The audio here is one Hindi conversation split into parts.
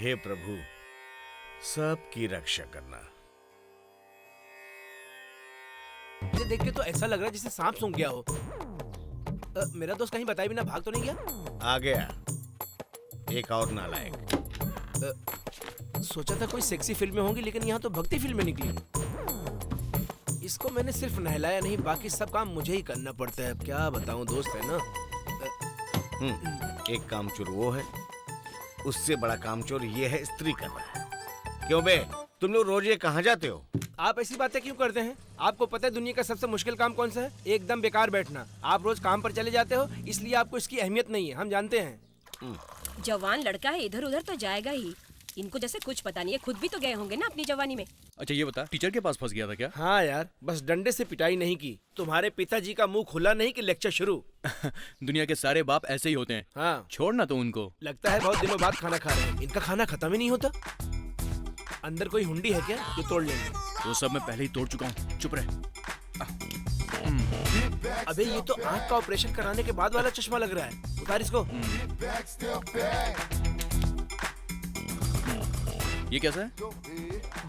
हे प्रभु, सबकी रक्षा करना। ये देख के तो ऐसा लग रहा है जैसे सांप सूंघ गया हो। मेरा दोस्त कहीं बताए बिना भाग तो नहीं गया? आ गया एक और नालायक। सोचा था कोई सेक्सी फिल्में होंगी, लेकिन यहाँ तो भक्ति फिल्में निकली। इसको मैंने सिर्फ नहलाया नहीं, बाकी सब काम मुझे ही करना पड़ता है। अब क्या बताऊं, दोस्त है ना। एक कामचोर वो है, उससे बड़ा कामचोर ये है स्त्री कर रहा है। क्यों बे, तुम लोग रोज ये कहाँ जाते हो? आप ऐसी बातें क्यों करते हैं? आपको पता है दुनिया का सबसे मुश्किल काम कौन सा है? एकदम बेकार बैठना। आप रोज काम पर चले जाते हो, इसलिए आपको इसकी अहमियत नहीं है, हम जानते हैं। जवान लड़का है, इधर उधर तो जाएगा ही। इनको जैसे कुछ पता नहीं है, खुद भी तो गए होंगे ना अपनी जवानी में। अच्छा ये बता, टीचर के पास फंस गया था क्या? हाँ यार, बस डंडे से पिटाई नहीं की। तुम्हारे पिताजी का मुंह खुला नहीं कि लेक्चर शुरू। दुनिया के सारे बाप ऐसे ही होते हैं। हाँ, छोड़ना तो उनको। लगता है बहुत दिनों बाद खाना खा रहे हैं। इनका खाना खत्म ही नहीं होता। अंदर कोई हुंडी है क्या जो तोड़ लेंगे? वो सब मैं पहले ही तोड़ चुका हूँ, चुप रहे। अबे ये तो आँख का ऑपरेशन कराने के बाद वाला चश्मा लग रहा है। उतार इसको। ये कैसा है?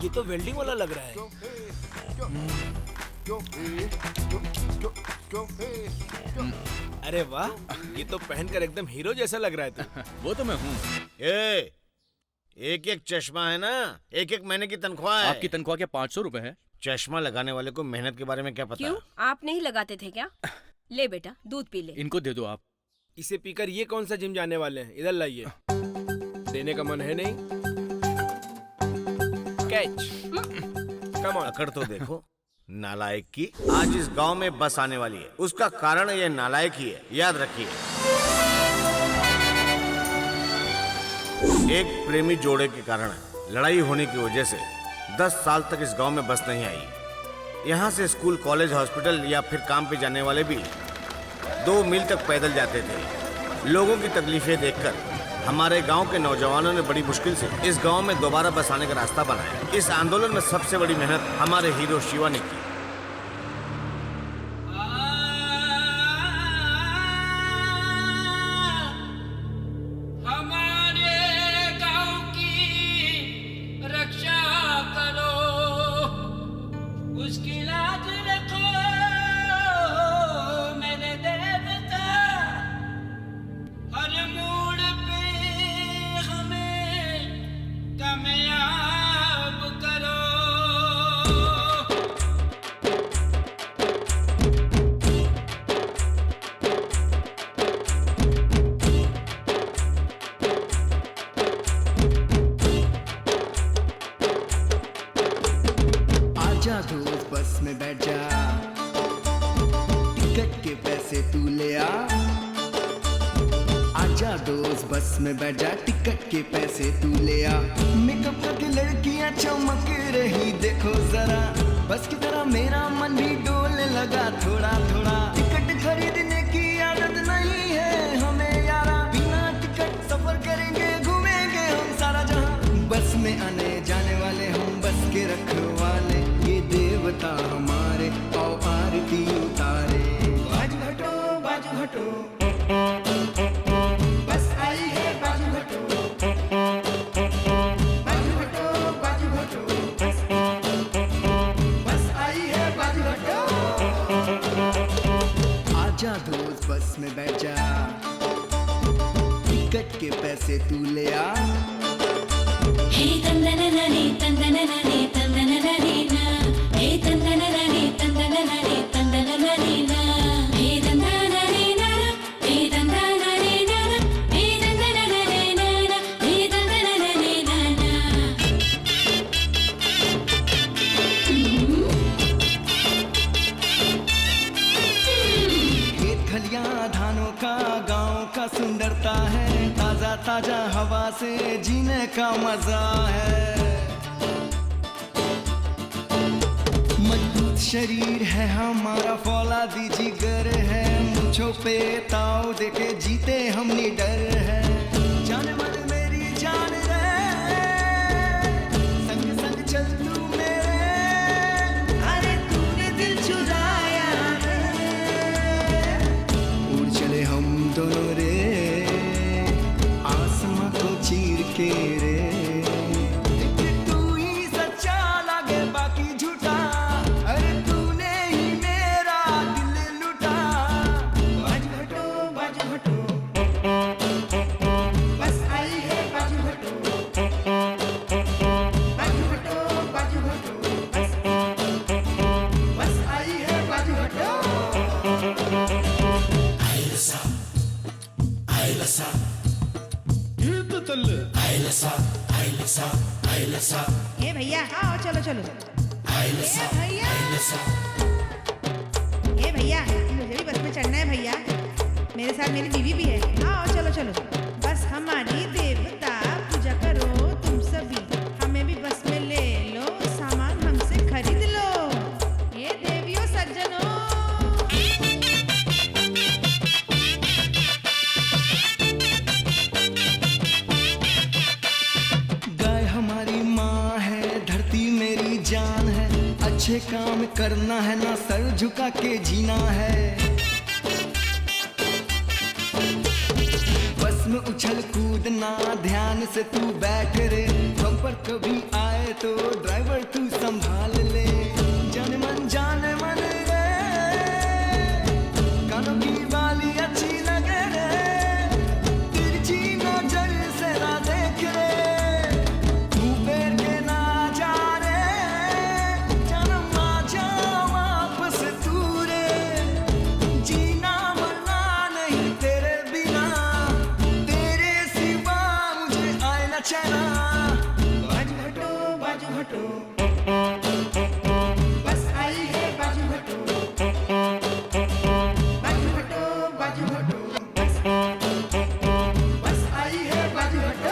ये तो वेल्डिंग वाला लग रहा है। अरे वाह, ये तो पहनकर एकदम हीरो जैसा लग रहा है तू। वो तो मैं हूँ। एक एक चश्मा है ना, एक एक महीने की तनख्वाह है। आपकी तनख्वाह क्या 500 रुपए है? चश्मा लगाने वाले को मेहनत के बारे में क्या पता? क्यों, आप नहीं लगाते थे क्या? ले बेटा, दूध पी ले। इनको दे दो आप। इसे पीकर ये कौन सा जिम जाने वाले हैं? इधर लाइए। देने का मन है नहीं? कैच। Come on. अकड़ तो देखो नालायक की। आज इस गांव में बस आने वाली है, उसका कारण ये नालायक ही है, याद रखिए। एक प्रेमी जोड़े के कारण लड़ाई होने की वजह से 10 साल तक इस गांव में बस नहीं आई। यहाँ से स्कूल, कॉलेज, हॉस्पिटल या फिर काम पे जाने वाले भी 2 मील तक पैदल जाते थे। लोगों की तकलीफें देखकर हमारे गांव के नौजवानों ने बड़ी मुश्किल से इस गांव में दोबारा बस आने का रास्ता बनाया। इस आंदोलन में सबसे बड़ी मेहनत हमारे हीरो शिवा ने की। बस में बैठ जा, टिकट के पैसे तू ले आ। आजा दोस्त बस में बैठ जा, टिकट के पैसे तू ले आ। मेकअप करके लड़कियां चमक रही देखो जरा, बस की तरह मेरा मन भी डोलने लगा थोड़ा थोड़ा। टिकट खरीदने की आदत नहीं है हमें यारा, बिना टिकट सफर करेंगे, घूमेंगे हम सारा जहां। बस में आने जाने वाले हम बस के रखवाले, ये देवता हमारे आओ आरती उतारे। बाजू हटो बाजू हटो, बस आई है बाजू हटो। बाजू हटो बाजू हटो, बस आई है बाजू हटो। आजा दोस्त बस में बैठ जा, टिकट के पैसे तू ले आ। हे तंदनननी तंदनननी तंदनननी ना, हे तंदनननी तंदनननी तंदनननी ना, हे तंदनननी ना, हे तंदनननी ना, हे तंदनननी ना, हे तंदनननी ना। खेत खलियां धानों का, गांव का सुंदरता है, ताजा ताजा हवा से जीने का मजा है। मजबूत शरीर है हमारा, फौलादी जिगर है, मुझों पे ताव देके जीते हम निडर है। जाने मन मेरी जान रे, संग संग चल तू मेरे, अरे तूने दिल चुराया रे। उड़ चले हम दोनों रे, आसमां को चीर के रे। ए भैया आओ चलो चलो। ए भैया मुझे भी बस में चढ़ना है भैया, मेरे साथ मेरी बीवी भी है। आओ चलो चलो। बस हमारी देवता पूजा करो तुम सभी, हमें भी बस में ले लो, सामान हमसे खरीद लो। ये देवियों सज्जनों। गाय हमारी माँ है, धरती मेरी जान है, अच्छे काम करना है ना सर झुका के जीना है। बस में उछल कूदना, ध्यान से तू बैठ रे, हम पर कभी आए तो ड्राइवर तू संभाल ले। जान मन रे, कानों की बाली अच्छी लगे रे, तिरछी नजर से ना देख रे, तू बैठ के ना जा रे, जन्म आ जा वापस तू रे, जीना मरना नहीं तेरे बिना, तेरे सिवा मुझे आए ना चैना। बाजू हटो बस आई है, बाजू हटो बस आई है, बाजू हटो।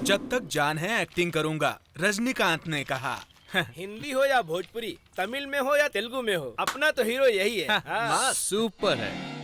जब तक जान है एक्टिंग करूंगा, रजनीकांत ने कहा। हिंदी हो या भोजपुरी, तमिल में हो या तेलुगु में हो, अपना तो हीरो यही है। हाँ। सुपर है।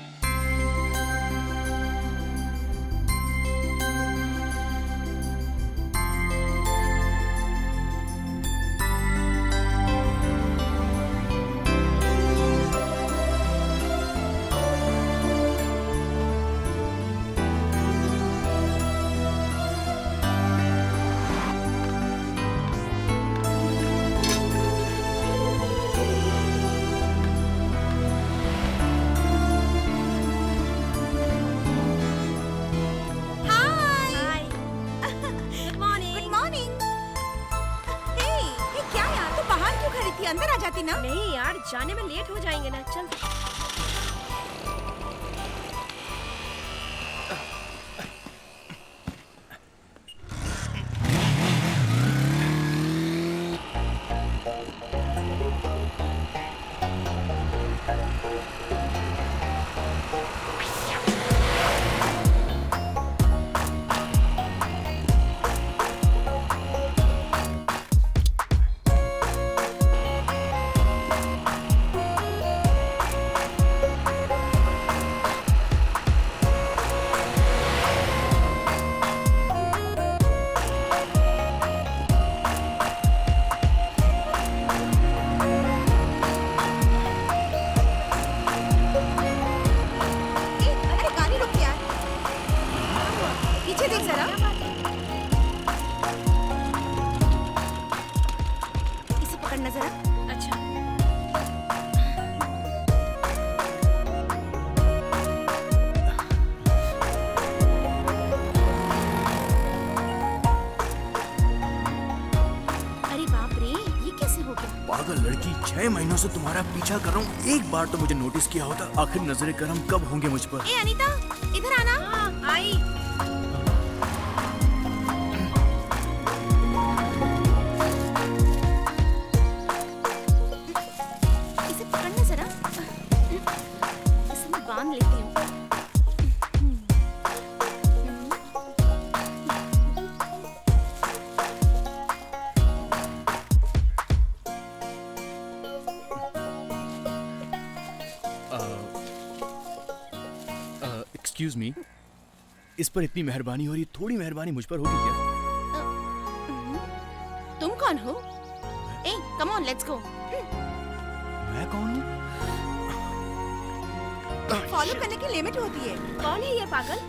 अंदर आ जाती ना। नहीं यार, जाने में लेट हो जाएंगे ना, चल। पागल लड़की, 6 महीनों से तुम्हारा पीछा कर रहा हूँ, एक बार तो मुझे नोटिस किया होता। आखिर नजरें करम कब होंगे मुझ पर? ए अनीता, इधर आना। हाँ, आई। इसे पकड़ना जरा, इसे मैं बांध लेती हूँ। एक्सक्यूज मी, इस पर इतनी मेहरबानी हो रही, थोड़ी मेहरबानी मुझ पर होगी क्या? तुम कौन हो? ए, कम ऑन, लेट्स गो। मैं कौन हूँ? फॉलो करने की लिमिट होती है। कौन है ये पागल?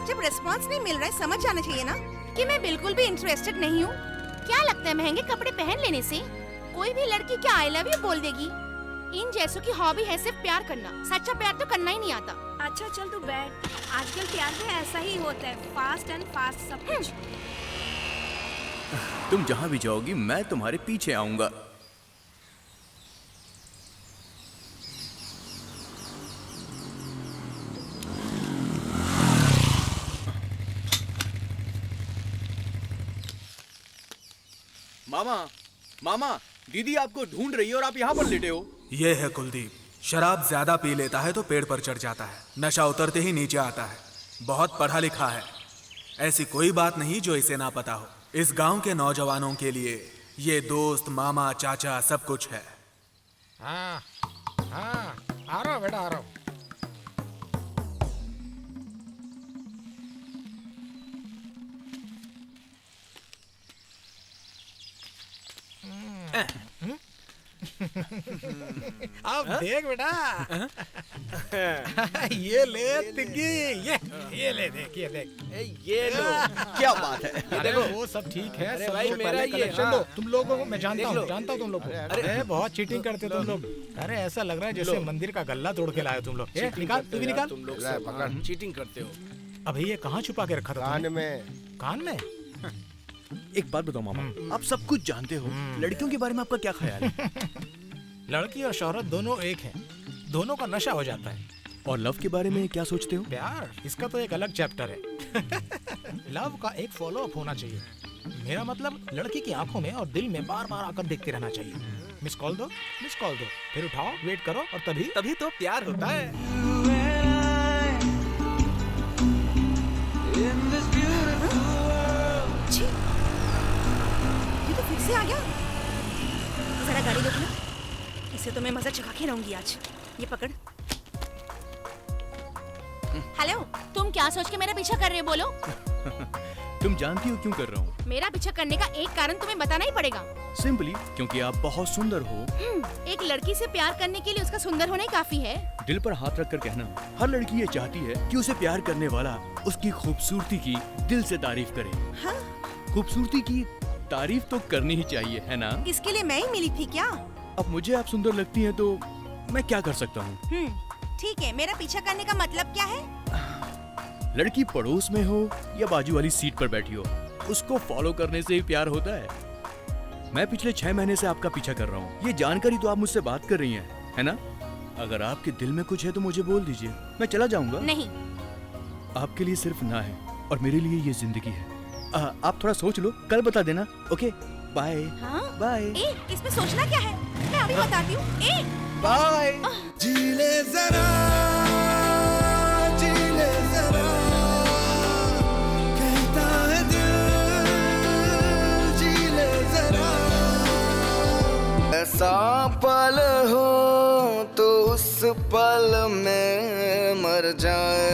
जब रिस्पांस नहीं मिल रहा है समझ जाना चाहिए ना कि मैं बिल्कुल भी इंटरेस्टेड नहीं हूँ। क्या लगता है महंगे कपड़े पहन लेने से कोई भी लड़की क्या आई लव यू बोल देगी? इन जैसों की हॉबी है सिर्फ प्यार करना, सच्चा प्यार तो करना ही नहीं आता। अच्छा चल तू बैठ। आजकल प्यार में ऐसा ही होता है, फास्ट एंड फास्ट सब कुछ। तुम जहाँ भी जाओगी मैं तुम्हारे पीछे आऊंगा। मामा, मामा, दीदी आपको ढूंढ रही है और आप यहाँ पर लेटे हो। ये है कुलदीप। शराब ज्यादा पी लेता है तो पेड़ पर चढ़ जाता है, नशा उतरते ही नीचे आता है। बहुत पढ़ा लिखा है, ऐसी कोई बात नहीं जो इसे ना पता हो। इस गांव के नौजवानों के लिए ये दोस्त, मामा, चाचा सब कुछ है। हाँ हाँ, आ रहा हूँ बेटा, आ रहा हूँ। अब देख बेटा, ये ले तिग्गी, ये ले, देख ये देख, ये लो। क्या बात है। अरे वो सब ठीक है। अरे सब भाई, लोग मेरा पहले ये, कलेक्शन दो। हाँ। तुम लोगों को मैं देख लो। जानता हूँ तुम लोग को। अरे बहुत चीटिंग करते हो तुम लोग। अरे ऐसा लग रहा है जैसे मंदिर का गल्ला तोड़ के लाए तुम लोग। निकाल, तू भी निकाल। तुम लोग सब चीटिंग करते हो। अभी ये कहाँ छुपा के रखा था? कान में। कान में? एक बात बताओ मामा, आप सब कुछ जानते हो, लड़कियों के बारे में आपका क्या ख्याल है? लड़की और शौहरत दोनों एक हैं, दोनों का नशा हो जाता है। और लव के बारे में क्या सोचते हो? प्यार, इसका तो एक अलग चैप्टर है। लव का एक फॉलो अप होना चाहिए। मेरा मतलब लड़की की आंखों में और दिल में बार बार आकर देखते रहना चाहिए। मिस कॉल दो, फिर उठाओ, वेट करो और तभी तो प्यार होता है। छी, ये तो फिर से आ गया। जरा गाड़ी रोकना, इसे तो मैं मजा चखा के रहूंगी आज। ये पकड़। हेलो, तुम क्या सोच के मेरा पीछा कर रहे हो बोलो? तुम जानती हो क्यों कर रहा हूँ? मेरा पीछा करने का एक कारण तुम्हें बताना ही पड़ेगा। सिंपली क्योंकि आप बहुत सुंदर हो। एक लड़की से प्यार करने के लिए उसका सुंदर होना ही काफी है। दिल पर हाथ रख कर कहना, हर लड़की ये चाहती है कि उसे प्यार करने वाला उसकी खूबसूरती की दिल से तारीफ करे। हाँ? खूबसूरती की तारीफ तो करनी ही चाहिए, है ना? इसके लिए मैं ही मिली थी क्या? अब मुझे आप सुंदर लगती हैं तो मैं क्या कर सकता हूँ? ठीक है, मेरा पीछा करने का मतलब क्या है? लड़की पड़ोस में हो या बाजू वाली सीट पर बैठी हो, उसको फॉलो करने से ही प्यार होता है। मैं पिछले 6 महीने से आपका पीछा कर रहा हूँ। ये जानकर ही तो आप मुझसे बात कर रही हैं, है ना? अगर आपके दिल में कुछ है तो मुझे बोल दीजिए, मैं चला जाऊंगा। नहीं। आपके लिए सिर्फ ना है और मेरे लिए ये जिंदगी है। आप थोड़ा सोच लो, कल बता देना। Okay, bye. हाँ? बाय। इसमें सोचना क्या है? मैं अभी बताती हूँ। बाय। जी ले जरा, जी ले जरा, कहता है दिल, जी ले जरा। ऐसा पल हो तो उस पल में मर जाए,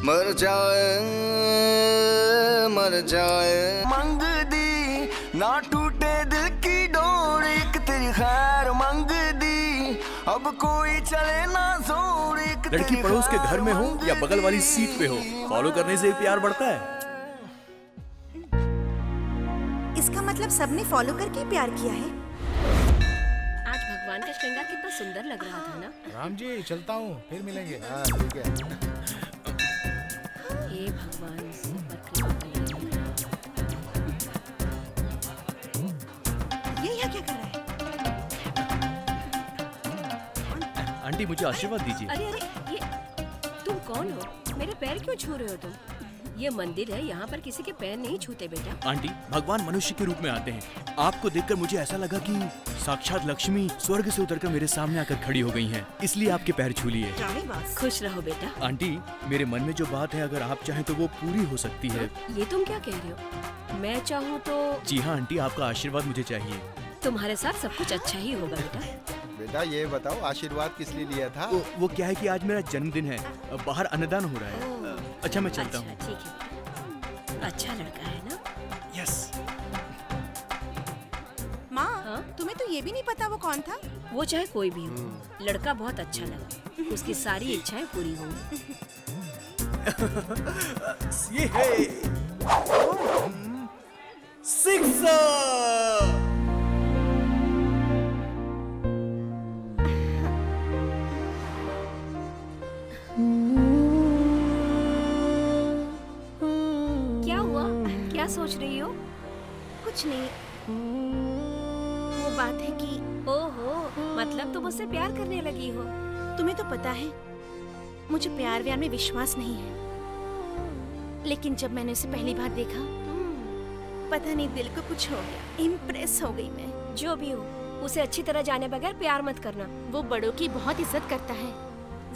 मर जाए, मर जाए। मंग दी ना टूटे दिल की डोर, एक तेरी खैर मंग दी, अब कोई चले ना जोर। एक लड़की पड़ोस के घर में हो या बगल वाली सीट पे हो, फॉलो करने से प्यार बढ़ता है। इसका मतलब सबने फॉलो करके प्यार किया है। आज भगवान का श्रृंगार कितना सुंदर लग रहा था ना। राम जी चलता हूँ, फिर मिलेंगे। ठीक है। हे भगवान, सब पर कृपा बनाइए। ये यहाँ क्या कर रहा है? आंटी मुझे आशीर्वाद दीजिए। अरे अरे, ये तुम कौन हो? मेरे पैर क्यों छू रहे हो तुम? ये मंदिर है, यहाँ पर किसी के पैर नहीं छूते बेटा। आंटी, भगवान मनुष्य के रूप में आते हैं। आपको देखकर मुझे ऐसा लगा कि साक्षात लक्ष्मी स्वर्ग से उतरकर मेरे सामने आकर खड़ी हो गई हैं, इसलिए आपके पैर छू लिए। खुश रहो बेटा। आंटी, मेरे मन में जो बात है अगर आप चाहें तो वो पूरी हो सकती है। ये तुम क्या कह रहे हो? मैं चाहूँ तो? जी हाँ आंटी, आपका आशीर्वाद मुझे चाहिए। तुम्हारे साथ सब कुछ अच्छा ही होगा बेटा। बेटा ये बताओ, आशीर्वाद किस लिए लिया था? वो क्या है कि आज मेरा जन्मदिन है, बाहर अन्नदान हो रहा है। अच्छा मैं चलता हूँ। अच्छा, ठीक है। अच्छा लड़का है ना? यस। माँ, तुम्हें तो ये भी नहीं पता वो कौन था? वो चाहे कोई भी हो, लड़का बहुत अच्छा लगा। उसकी सारी इच्छाएं पूरी होंगी। ये है सिक्सर। क्या हुआ? क्या सोच रही हो? कुछ नहीं। वो बात है कि ओहो, मतलब तुम मुझसे प्यार करने लगी हो। तुम्हें तो पता है मुझे प्यार व्यार में विश्वास नहीं है, लेकिन जब मैंने उसे पहली बार देखा पता नहीं दिल को कुछ हो गया। इम्प्रेस हो गई मैं। जो भी हो, उसे अच्छी तरह जाने बगैर प्यार मत करना। वो बड़ों की बहुत इज्जत करता है,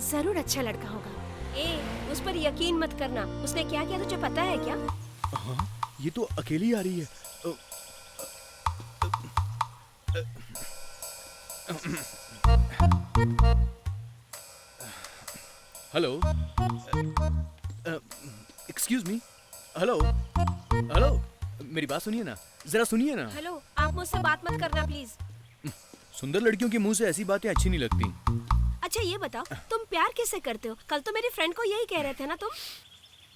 जरूर अच्छा लड़का होगा। उस पर यकीन मत करना। उसने क्या किया तुझे पता है क्या? हाँ, ये तो अकेली आ रही है। Hello, excuse me. Hello hello, मेरी बात सुनिए ना, जरा सुनिए ना। हेलो, आप मुझसे बात मत करना प्लीज। सुंदर लड़कियों के मुंह से ऐसी बातें अच्छी नहीं लगती। अच्छा ये बताओ, तुम प्यार किससे करते हो? कल तो मेरी फ्रेंड को यही कह रहे थे ना तुम।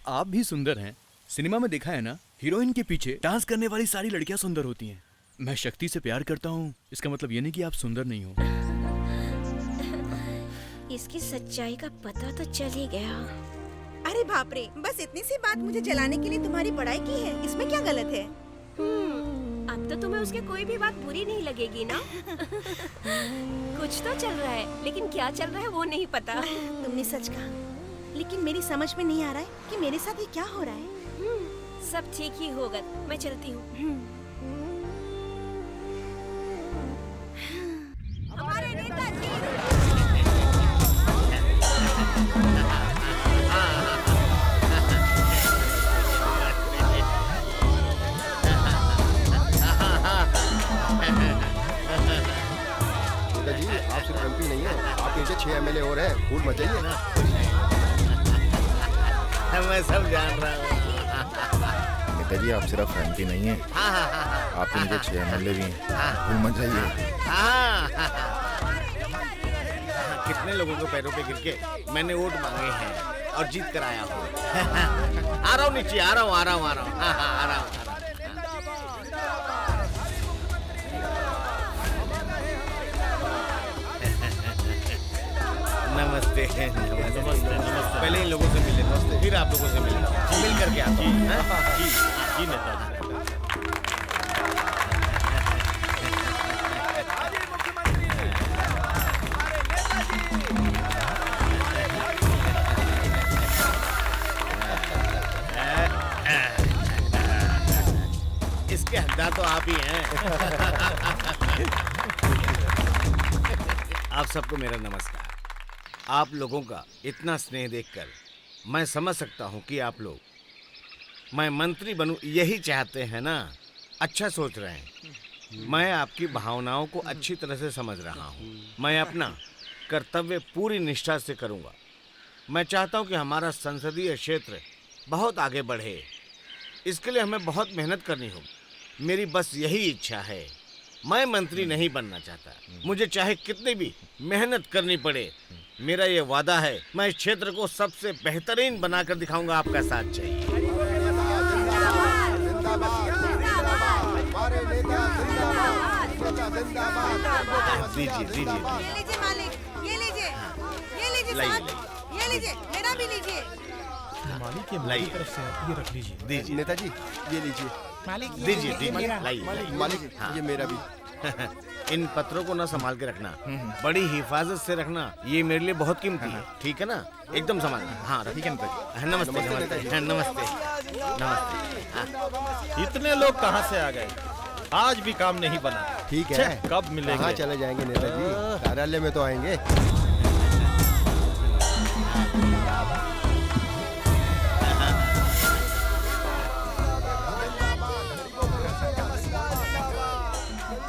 आप भी सुंदर हैं। सिनेमा में देखा है ना, हीरोइन के पीछे डांस करने वाली सारी लड़कियां सुंदर होती हैं। मैं शक्ति से प्यार करता हूँ, इसका मतलब ये नहीं कि आप सुंदर नहीं हो। इसकी सच्चाई का पता तो चल ही गया। अरे बाप रे, बस इतनी सी बात मुझे जलाने के लिए तुम्हारी बड़ाई की है, इसमें क्या गलत है? अब तो तुम्हें उसके कोई भी बात बुरी नहीं लगेगी ना? कुछ तो चल रहा है, लेकिन क्या चल रहा है वो नहीं पता। तुमने सच कहा, लेकिन मेरी समझ में नहीं आ रहा है कि मेरे साथ ये क्या हो रहा है। सब ठीक ही होगा, मैं चलती हूँ। हमारे नेताजी। नेताजी, आप सिर्फ एमपी नहीं है, आपके नीचे 6 एमएलए और हैं, भूल मत जाइए ना। मैं सब जान रहा हूँ। नेताजी, आप सिर्फ एमपी नहीं है, आपके नीचे 6 एमएलए भी हैं, भूल मत जाइए। कितने लोगों के पैरों पे गिर के मैंने वोट मांगे हैं और जीत कर आया हूँ। आ रहा हूँ नीचे, आ रहा हूँ, आ रहा हूँ, आ रहा हूँ, आ रहा हूँ। नमस्ते, नमस्ते, नमस्ते। पहले इन लोगों से मिले, नमस्ते, फिर आप लोगों से मिले, मिल करके आता हूँ। जी नेताजी। इसके हकदार तो आप ही हैं। आप सबको मेरा नमस्कार। आप लोगों का इतना स्नेह देखकर मैं समझ सकता हूँ कि आप लोग मैं मंत्री बनूं यही चाहते हैं ना। अच्छा सोच रहे हैं। मैं आपकी भावनाओं को अच्छी तरह से समझ रहा हूँ। मैं अपना कर्तव्य पूरी निष्ठा से करूँगा। मैं चाहता हूँ कि हमारा संसदीय क्षेत्र बहुत आगे बढ़े। इसके लिए हमें बहुत मेहनत करनी होगी। मेरी बस यही इच्छा है। मैं मंत्री नहीं बनना चाहता, मुझे चाहे कितनी भी मेहनत करनी पड़े। मेरा ये वादा है, मैं इस क्षेत्र को सबसे बेहतरीन बनाकर दिखाऊंगा। आपका साथ चाहिए। दीजिए दीजिए ये लीजिए मालिक, ये लीजिए, ये लीजिए साहब, ये लीजिए, मेरा भी लीजिए। मालिक के मेरी तरफ से ये रख लीजिए। दीजिए नेताजी, ये लीजिए। मालिक दीजिए दीजिए, लाइए। मालिक, ये मेरा भी। इन पत्रों को ना संभाल के रखना, बड़ी हिफाजत से रखना। ये मेरे लिए बहुत कीमती है, ठीक है ना? एकदम संभालना। हाँ ठीक है नेताजी। नमस्ते नमस्ते नमस्ते नमस्ते। इतने लोग कहाँ से आ गए? आज भी काम नहीं बना। ठीक है, कब मिलेंगे? कहाँ चले जाएंगे नेताजी? कार्यालय में तो आएंगे।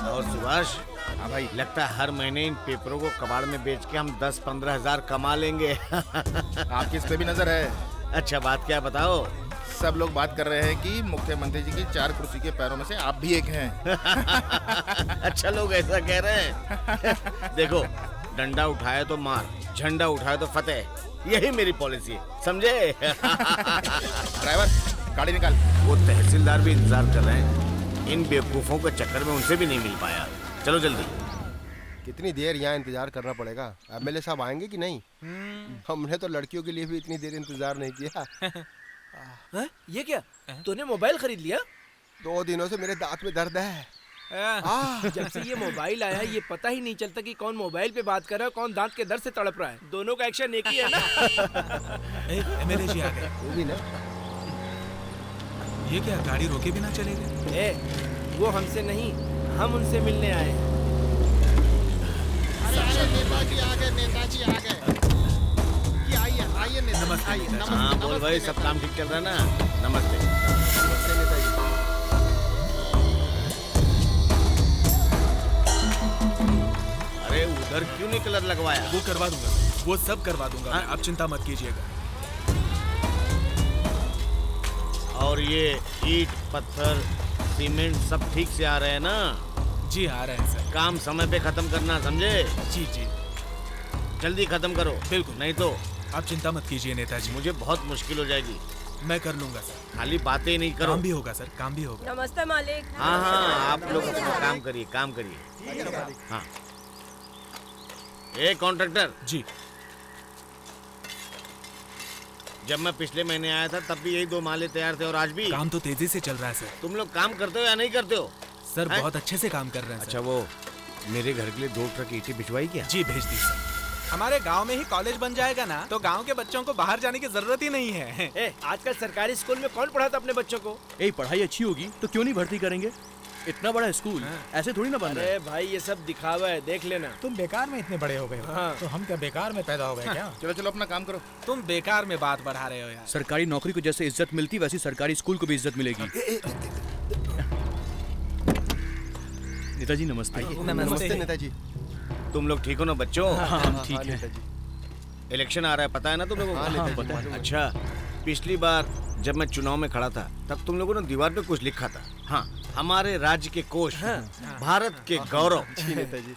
और सुभाष, हाँ भाई, लगता है हर महीने इन पेपरों को कबाड़ में बेच के हम 10-15 हजार कमा लेंगे। आपकी इस पे भी नजर है। अच्छा बात क्या बताओ? सब लोग बात कर रहे हैं कि मुख्यमंत्री जी की 4 कुर्सी के पैरों में से आप भी एक हैं। अच्छा, लोग ऐसा कह रहे हैं। देखो, डंडा उठाए तो मार, झंडा उठाए तो फतेह, यही मेरी पॉलिसी है, समझे? ड्राइवर, गाड़ी निकाल। वो तहसीलदार भी इंतजार कर रहे हैं, इन बेवकूफों के चक्कर में उनसे भी नहीं मिल पाया। चलो जल्दी। कितनी देर यहाँ इंतजार करना पड़ेगा? एमएलए साहब आएंगे कि नहीं? हमने तो लड़कियों के लिए भी इतनी देर इंतजार नहीं किया। ये क्या? तूने मोबाइल खरीद लिया? 2 दिनों से मेरे दांत में दर्द है। जब से ये मोबाइल आया है, ये पता ही नहीं चलता कि कौन मोबाइल पे बात कर रहा है, कौन दांत के दर्द से तड़प रहा है। दोनों का एक्शन एक ही है ना? एमएलए जी आ गए। वो भी ना। ये क्या, गाड़ी रोके बिना चले गए? वो हमसे नहीं, हम उनसे मिलने आए हैं। नेताजी आ गए, नेताजी आ गए। आइए नमस्ते। आइए। हाँ बोल भाई, सब काम ठीक चल रहा है ना? नमस्ते। नमस्ते नेताजी। अरे उधर क्यों नहीं कलर लगवाया? वो करवा दूंगा, वो सब करवा दूंगा। हाँ? आप चिंता मत कीजिएगा। और ये ईंट, पत्थर, सीमेंट सब ठीक से आ रहे हैं ना? जी आ रहे हैं सर। काम समय पे खत्म करना, समझे? जी जी जल्दी खत्म करो। बिल्कुल। नहीं तो आप चिंता मत कीजिए नेताजी, मुझे बहुत मुश्किल हो जाएगी। मैं कर लूंगा सर। खाली बातें ही नहीं करो। काम भी होगा सर, काम भी होगा। नमस्ते मालिक। हाँ हाँ, आप लोग अपना काम करिए, काम करिए। हाँ। ए कॉन्ट्रैक्टर जी, जब मैं पिछले महीने आया था तब भी यही 2 माले तैयार थे और आज भी। काम तो तेजी से चल रहा है सर। तुम लोग काम करते हो या नहीं करते हो? सर हैं? बहुत अच्छे से काम कर रहे हैं। अच्छा, वो मेरे घर के लिए 2 ट्रक ईंटें भिजवाई क्या? जी भेज दी सर। हमारे गांव में ही कॉलेज बन जाएगा ना, तो गांव के बच्चों को बाहर जाने की जरूरत ही नहीं है। आजकल सरकारी स्कूल में कौन पढ़ाता अपने बच्चों को? पढ़ाई अच्छी होगी तो क्यों नहीं भर्ती करेंगे? इतना बड़ा स्कूल ऐसे थोड़ी ना बन रहा है। अरे भाई, ये सब दिखावा है, देख लेना। तुम बेकार में इतने बड़े हो गए हो। हाँ। तो हम क्या बेकार में पैदा हो गए क्या? चलो चलो अपना काम करो। तुम बेकार में बात बढ़ा रहे हो यार। सरकारी नौकरी को जैसे इज्जत मिलती वैसी सरकारी स्कूल को भी इज्जत मिलेगी। नेताजी नमस्ते। नमस्ते नेताजी। तुम लोग ठीक हो ना बच्चों? हाँ, हम ठीक हैं। इलेक्शन आ रहा है, पता है ना तुम लोगों को? हाँ, पता है। अच्छा, पिछली बार जब मैं चुनाव में खड़ा था तब तुम लोगों ने दीवार पे कुछ लिखा था। हाँ, हमारे राज्य के कोष, भारत के गौरव।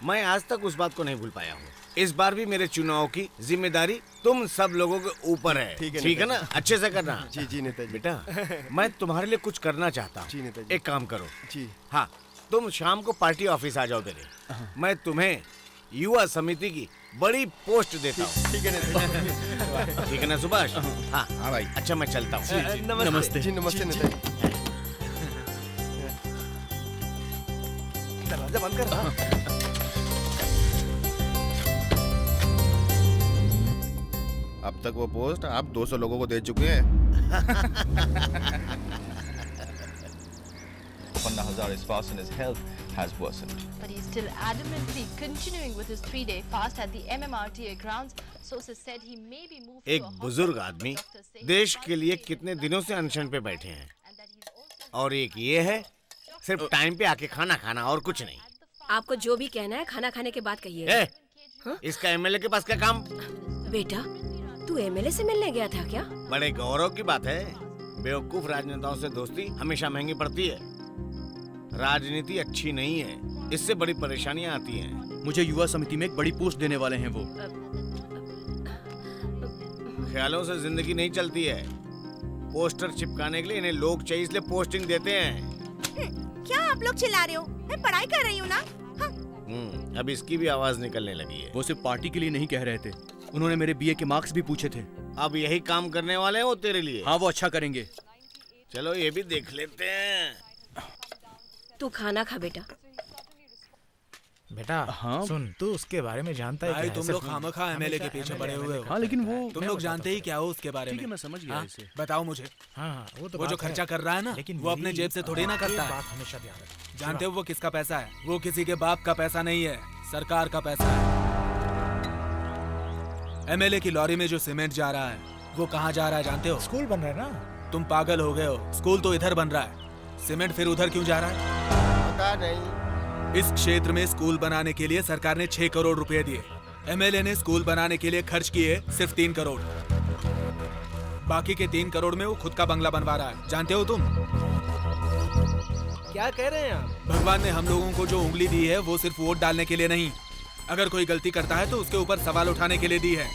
मैं आज तक उस बात को नहीं भूल पाया हूँ। इस बार भी मेरे चुनाव की जिम्मेदारी तुम सब लोगों के ऊपर है। ठीक है ना? अच्छे से करना। जी जी नेताजी। बेटा, मैं तुम्हारे लिए कुछ करना चाहता जी हूँ। नेताजी। एक काम करो। जी। हाँ, तुम शाम को पार्टी ऑफिस आ जाओ मेरे। मैं तुम्हें युवा समिति की बड़ी पोस्ट देता हूँ। ठीक है नेताजी। ठीक है ना सुभाष? हाँ हाँ भाई। अच्छा, मैं चलता हूँ। नमस्ते। जी नमस्ते नेताजी। दरवाजा बंद कर। अब तक वो पोस्ट आप 200 लोगों को दे चुके हैं। Panna Hazare's fast and his health has worsened. But he's still adamantly continuing with his 3-day fast at the MMRTA grounds. Sources said he may be moved to एक बुजुर्ग आदमी देश के लिए कितने दिनों से अनशन पे बैठे हैं, और एक ये है सिर्फ टाइम पे आके खाना खाना और कुछ नहीं। आपको जो भी कहना है खाना खाने के बाद कहिए। इसका एमएलए के पास क्या काम? बेटा, तू एमएलए से मिलने गया था क्या? बड़े गौरव की बात है। बेवकूफ राजनेताओं से दोस्ती हमेशा महंगी पड़ती है। राजनीति अच्छी नहीं है, इससे बड़ी परेशानियां आती हैं। मुझे युवा समिति में एक बड़ी पोस्ट देने वाले हैं वो। ख्यालों से जिंदगी नहीं चलती है। पोस्टर चिपकाने के लिए इन्हें लोग चाहिए, इसलिए पोस्टिंग देते हैं। क्या आप लोग चिल्ला रहे हो? मैं पढ़ाई कर रही हूँ ना। अब इसकी भी आवाज निकलने लगी है। वो सिर्फ पार्टी के लिए नहीं कह रहे थे, उन्होंने मेरे बीए के मार्क्स भी पूछे थे। अब यही काम करने वाले हैं वो तेरे लिए। हाँ, वो अच्छा करेंगे। चलो ये भी देख लेते हैं। तू खाना खा बेटा। बेटा हाँ, सुन, तू उसके बारे में जानता है भाई क्या? तुम लोग खामखा एमएलए के पीछे पड़े हुए हो। हाँ, लेकिन वो तुम लोग जानते ही क्या हो उसके बारे में। ठीक है, मैं समझ गया इसे। बताओ मुझे। हाँ, वो तो वो जो खर्चा कर रहा है ना, लेकिन वो अपने जेब से थोड़ी ना करता है। बात हमेशा ध्यान रखना। जानते हो वो किसका पैसा है? वो किसी के बाप का पैसा नहीं है, सरकार का पैसा है। एमएलए की लॉरी में जो सीमेंट जा रहा है वो कहाँ जा रहा है जानते हो? स्कूल बन रहा है ना। तुम पागल हो गए हो। स्कूल तो इधर बन रहा है, सीमेंट फिर उधर क्यों जा रहा है? पता नहीं। इस क्षेत्र में स्कूल बनाने के लिए सरकार ने 6 करोड़ रुपए दिए। एमएलए ने स्कूल बनाने के लिए खर्च किए सिर्फ 3 करोड़। बाकी के 3 करोड़ में वो खुद का बंगला बनवा रहा है, जानते हो तुम? क्या कह रहे हैं आप? भगवान ने हम लोगों को जो उंगली दी है वो सिर्फ वोट डालने के लिए नहीं, अगर कोई गलती करता है तो उसके ऊपर सवाल उठाने के लिए दी है।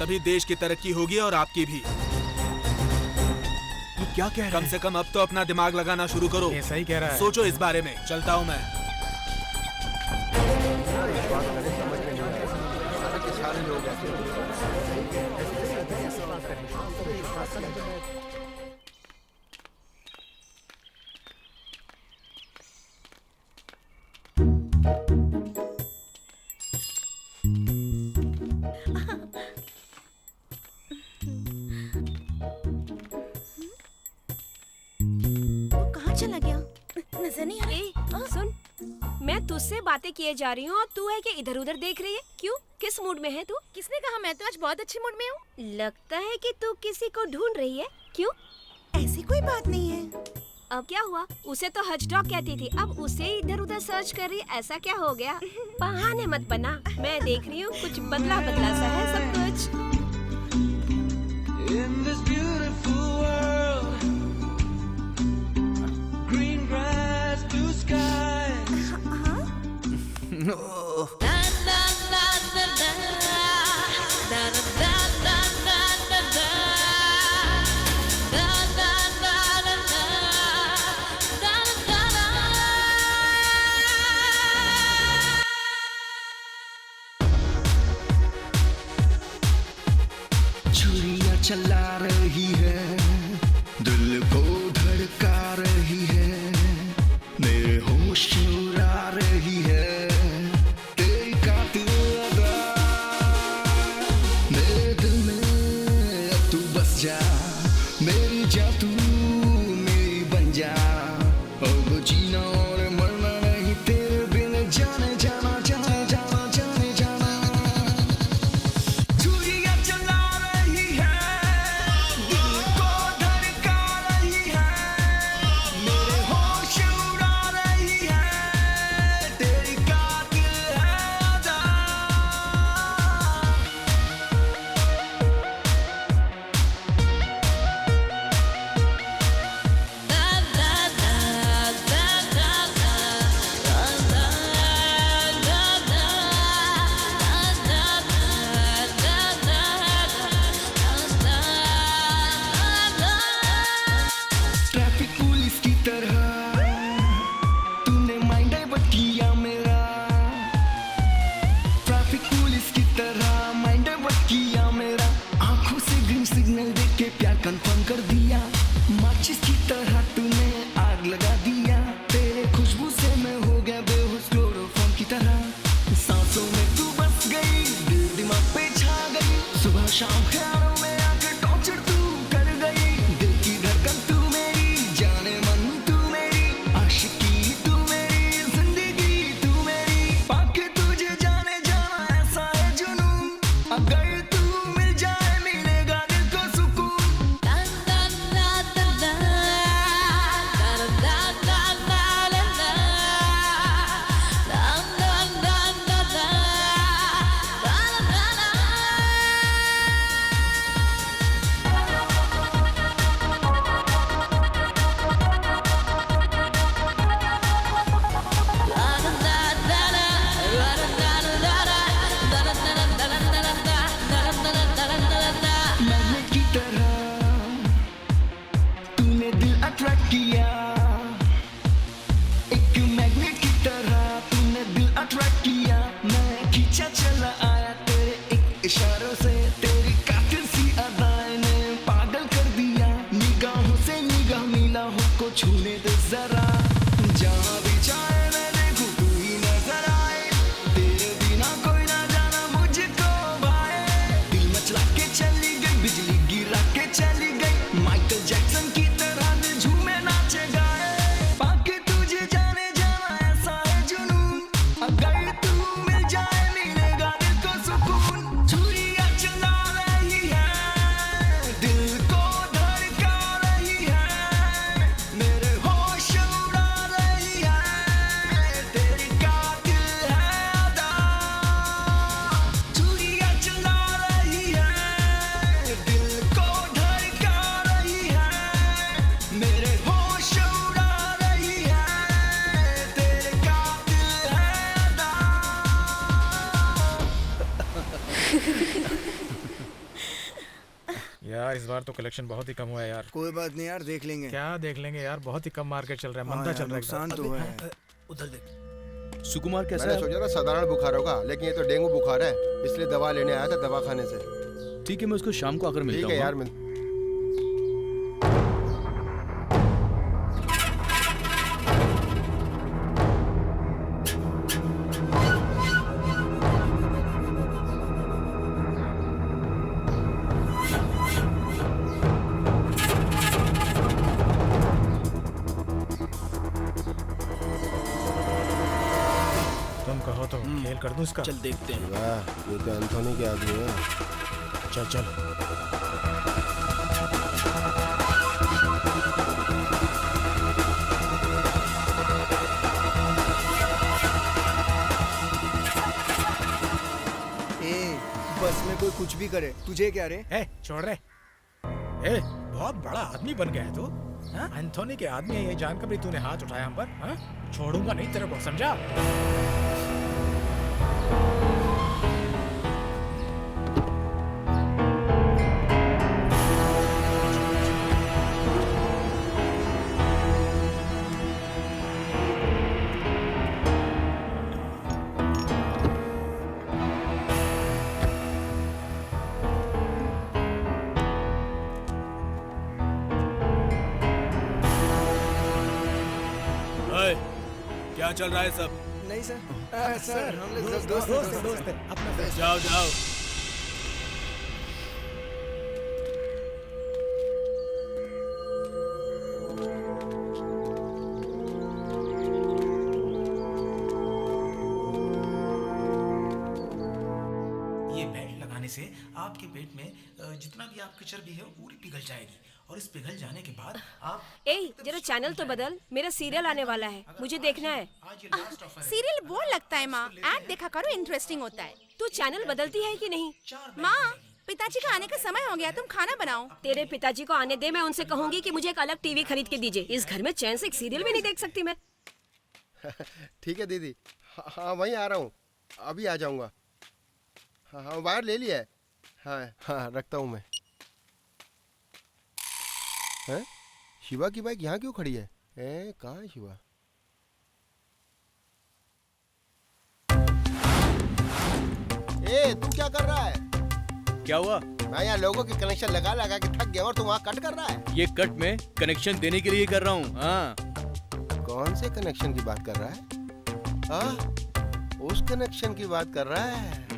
तभी देश की तरक्की होगी और आपकी भी। क्या कह रहे हैं? कम से कम अब तो अपना दिमाग लगाना शुरू करो। ये सही कह रहा है। सोचो इस बारे में। चलता हूँ मैं। कहाँ चला गया? नजर नहीं आ रहा। सुन, मैं तुझसे बातें किए जा रही हूँ और तू है कि इधर उधर देख रही है? क्यों? किस मूड में है तू? किसने कहा? मैं तो आज बहुत अच्छे मूड में हूँ। लगता है कि तू किसी को ढूंढ रही है। क्यों? ऐसी कोई बात नहीं है। अब क्या हुआ? उसे तो हज डॉग कहती थी, अब उसे इधर उधर सर्च कर रही। ऐसा क्या हो गया? बहाने मत बना, मैं देख रही हूँ कुछ बदला बदला सा है सब कुछ। In this beautiful world, green grass, blue sky. छुरियां चला रही है, दिल को धड़का रही है, मेरे होश उड़ा रही है, तेरी कातिल अदा, मेरे दिल में अब तू बस जा, मेरी जा तू मेरी बन जा, अब जीना और मरना नहीं तेरे बिन, जाने जाना जाने जाना जाने जाना। छुरियां चला रही है, दिल को धड़का रही है, मेरे होश उड़ा रही है, तेरी कातिल है अदा। ट्रैफिक पुलिस की तरह तूने माइंड डाइवर्ट किया मेरा, ट्रैफिक पुलिस की तरह माइंड डाइवर्ट किया मेरा, आंखों से ग्रीन सिग्नल देख के प्यार कंफर्म कर दिया, माचिस की तरह तूने आग लगा दिया, तेरे खुशबू से मैं हो गया बेहोश क्लोरोफॉर्म की तरह, सांसों में तू बस गई, दिल दिमाग पे छा गई, सुबह शाम ख्यालों में आकर टॉर्चर तू कर गई, दिल की धड़कन तू मेरी, जाने मन तू मेरी, आशिकी तू मेरी, जिंदगी तू मेरी, पाके तुझे जाने जाना ऐसा है जुनून, अगर तू मिल जाए मिलेगा दिल को सुकून। यार इस बार तो कलेक्शन बहुत ही कम हुआ है यार। कोई बात नहीं यार, देख लेंगे। क्या देख लेंगे यार, बहुत ही कम मार्केट चल रहा है, मंदा चल रहा है। नुकसान तो है। उधर देख। सुकुमार कैसा मैंने है? सोचा था साधारण बुखार होगा, लेकिन ये तो डेंगू बुखार है, इसलिए दवा लेने आया था दवा खाने से। ठीक है, मैं उसको शाम को आकर मिलता हूँ। ठीक है यार, तुम कहो तो खेल कर दूं इसका। चल देखते हैं। वाह, ये तो एंथोनी के आदमी है। चल चल। बस में कोई कुछ भी करे, तुझे क्या रे? छोड़ रे। बहुत बड़ा आदमी बन गया है तू। एंथोनी के आदमी है ये जानकर भी तूने हाथ उठाया हम पर। छोड़ूंगा नहीं तेरे को, समझा? क्या चल रहा है सब? नहीं सर, सर हम लोग दोस्त हैं। जाओ जाओ। ये बेल्ट लगाने से आपके पेट में जितना भी आपकी चर्बी है वो पूरी पिघल जाएगी, और इस पिघल जाने के बाद आप जरा चैनल तो बदल, मेरा सीरियल आने वाला है, मुझे देखना है। सीरियल बोर लगता है माँ, ऐड देखा करो, इंटरेस्टिंग होता है। तू चैनल बदलती है कि नहीं? माँ, पिताजी का आने का समय हो गया, तुम खाना बनाओ। तेरे पिताजी को आने दे, मैं उनसे कहूंगी कि मुझे एक अलग टीवी खरीद के दीजिए। इस घर में चैन से एक सीरियल भी नहीं देख सकती मैं। ठीक है दीदी, हाँ वहीं आ रहा हूँ, अभी आ जाऊँगा। हाँ वायर ले लिया है। हाँ रखता हूँ मैं। हैं? शिवा की बाइक यहाँ क्यों खड़ी है? कहाँ है शिवा? तू क्या कर रहा है? क्या हुआ? मैं यहाँ लोगों के कनेक्शन लगा लगा के थक गया और तू वहाँ कट कर रहा है। ये कट में कनेक्शन देने के लिए कर रहा हूँ। हाँ। कौन से कनेक्शन की बात कर रहा है? उस कनेक्शन की बात कर रहा है।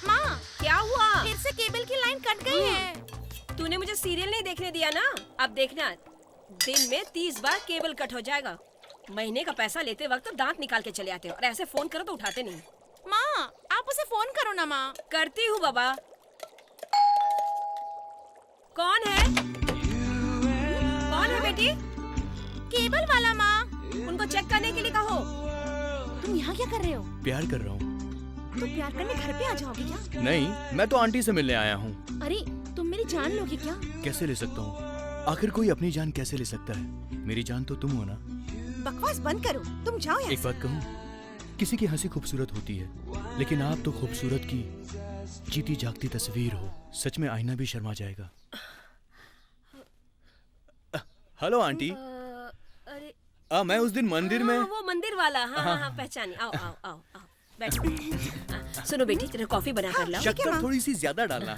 माँ, क्या हुआ? फिर से केबल की लाइन कट गई है। तूने मुझे सीरियल नहीं देखने दिया ना, अब देखना, दिन में 30 बार केबल कट हो जाएगा। महीने का पैसा लेते वक्त तो दांत निकाल के चले आते हो, और ऐसे फोन करो तो उठाते नहीं। माँ, आप उसे फोन करो ना माँ। करती हूँ बाबा। कौन है? कौन है बेटी? केबल वाला माँ। उनको चेक करने के लिए कहो। तुम यहाँ क्या कर रहे हो? प्यार कर रहा हूँ। तुम प्यार करने घर पे आ जाओगे क्या? नहीं, मैं तो आंटी से मिलने आया हूँ। अरे तुम मेरी जान लोगे क्या? कैसे ले सकता हूँ? आखिर कोई अपनी जान कैसे ले सकता है? मेरी जान तो तुम हो ना। बकवास बंद करो, तुम जाओ यहाँ एक बात कहूँ, किसी की हंसी खूबसूरत होती है, लेकिन आप तो खूबसूरत की जीती जागती तस्वीर हो। सच में आईना भी शर्मा जाएगा। Hello aunty. अरे मैं उस दिन मंदिर में। वो मंदिर वाला। हाँ, पहचानी। आओ आओ आओ आओ, बैठो। सुनो बेटी, तेरे कॉफी बना कर लाओ। शक्कर थोड़ी सी ज्यादा डालना।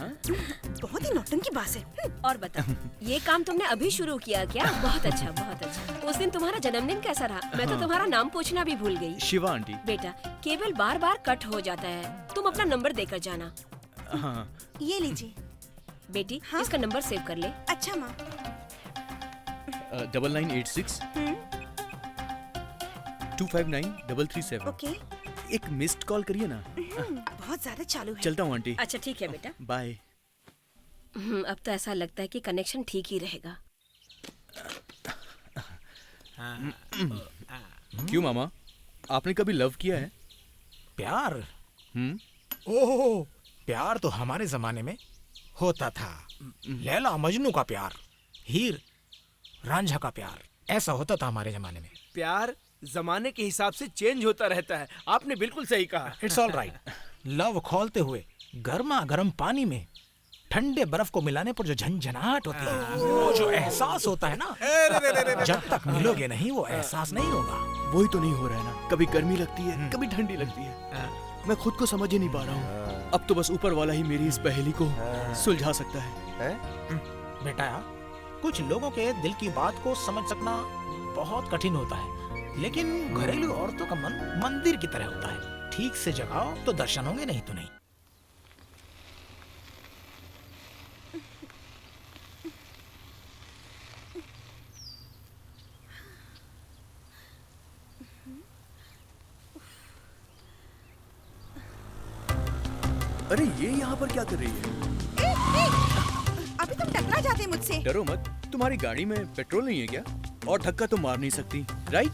बहुत ही नौटंकी बात है। और बता, ये काम तुमने अभी शुरू किया क्या? बहुत अच्छा, बहुत अच्छा। उस दिन तुम्हारा जन्मदिन कैसा रहा? मैं तो तुम्हारा नाम पूछना भी भूल गई। शिवा आंटी। बेटा, केबल बार बार कट हो जाता है, तुम अपना नंबर देकर जाना। हाँ। ये लीजिए बेटी। इसका नंबर सेव कर ले। अच्छा माँ। 9986 259 ओके। एक मिस्ड कॉल करिए ना। बहुत ज्यादा चालू है। चलता हूँ आंटी। अच्छा ठीक है बेटा, बाय। अब तो ऐसा लगता है कि कनेक्शन ठीक ही रहेगा। क्यों मामा, आपने कभी लव किया है? प्यार? ओह, प्यार तो हमारे जमाने में होता था। लैला मजनू का प्यार, हीर रांझा का प्यार, ऐसा होता था हमारे जमाने में। प्यार जमाने के हिसाब से चेंज होता रहता है। आपने बिल्कुल सही कहा। It's all right. लव खोलते हुए गर्मा गर्म पानी में ठंडे बर्फ को मिलाने पर जो झंझनाहट होती है, वो जो एहसास होता है ना, जब तक मिलोगे नहीं वो एहसास नहीं होगा। वही तो नहीं हो रहा है ना, कभी गर्मी लगती है, कभी ठंडी लगती है। मैं खुद को समझ ही नहीं पा रहा हूँ। अब तो बस ऊपर वाला ही मेरी इस पहेली को सुलझा सकता है। बेटा, कुछ लोगों के दिल की बात को समझ सकना बहुत कठिन होता है, लेकिन घरेलू औरतों का मन मंदिर की तरह होता है। ठीक से जगाओ तो दर्शन होंगे, नहीं तो नहीं। अरे ये यहाँ पर क्या कर रही है? अभी तुम टकरा जाते मुझसे। डरो मत, तुम्हारी गाड़ी में पेट्रोल नहीं है क्या? और धक्का तो मार नहीं सकती, राइट?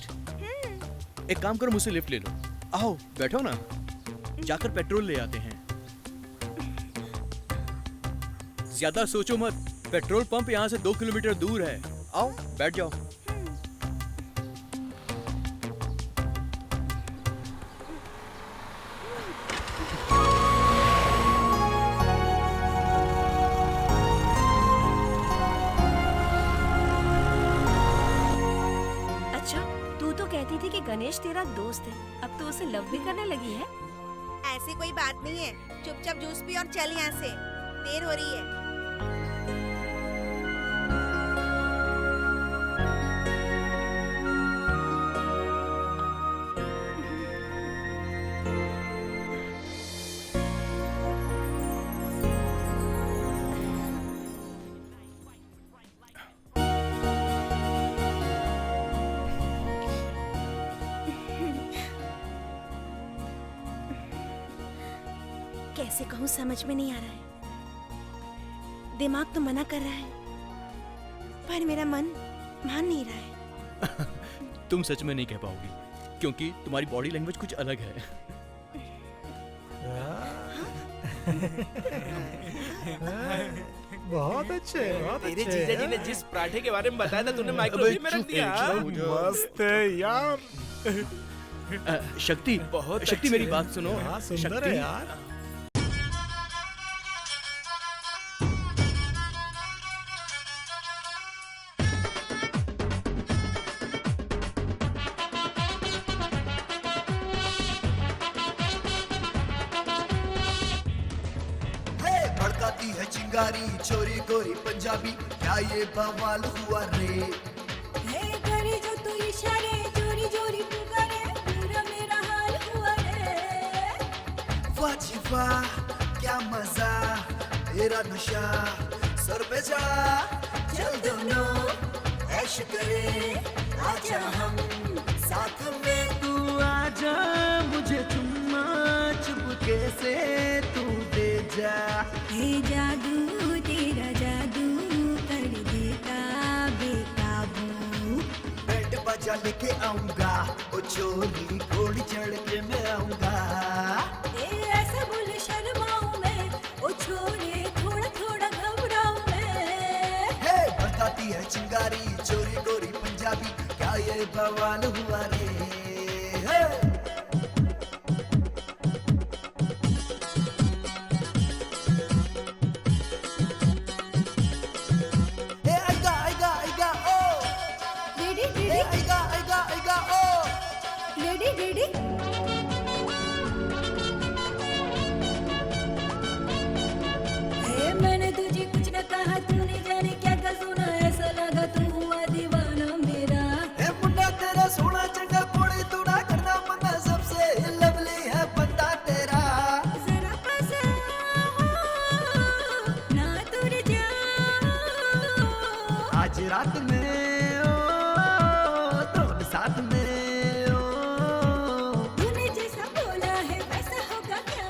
एक काम करो, मुझसे लिफ्ट ले लो। आओ बैठो ना, जाकर पेट्रोल ले आते हैं। ज्यादा सोचो मत, पेट्रोल पंप यहाँ से 2 किलोमीटर दूर है। आओ बैठ जाओ। गणेश तेरा दोस्त है, अब तो उसे लव भी करने लगी है। ऐसी कोई बात नहीं है, चुपचाप जूस पी और चल यहाँ से, देर हो रही है। कैसे कहूँ समझ में नहीं आ रहा है। दिमाग तो मना कर रहा है, पर मेरा मन मान नहीं रहा है। तुम सच में नहीं कह पाओगी, क्योंकि तुम्हारी बॉडी लैंग्वेज कुछ अलग है। बहुत अच्छे, बहुत तेरे अच्छे। जीजा जी ने जिस पराठे के बारे में बताया था, तूने माइक्रोवेव में रख दिया। मस्त है यार। शक्ति, बहुत शक्ति मेरी बात सुनो। हाँ, सुंदर है यार। भड़काती है चिंगारी, चोरी गोरी पंजाबी, क्या ये बवाल हुआ रे? हे करे जो तू इशारे, चोरी चोरी तू करे, पूरा मेरा हाल हुआ रे। वाह जी वाह, क्या मजा, तेरा नशा सर पे जा, चल दोनों ऐश करे, आजा हम साथ में, तू आजा मुझे चुम्मा चुपके से तू दे जा। हे जादू तेरा जादू कर देता बेकाबू। बैंड बाजा लेके आऊंगा, ओ चोरी घोड़ी चढ़ के मैं आऊंगा। ऐसा बोल शर्माऊं मैं, ओ छोरे थोड़ा थोड़ा घबराऊं मैं। हे बताती है चिंगारी, चोरी गोरी पंजाबी, क्या ये बवाल हुआ रे? हे मैंने तुझे कुछ न कहा, तूने जाने क्या क्या सुना, ऐसा लगा तू हुआ दीवाना मेरा। मुंडा तेरा सोना चंगा कोड़ी, तू ना करना मना, सबसे लवली है बंदा तेरा। जरा पास आओ, ना दूर जाओ, आज रात में ओ दोनों साथ में ओ। तूने जैसा बोला है वैसा होगा क्या,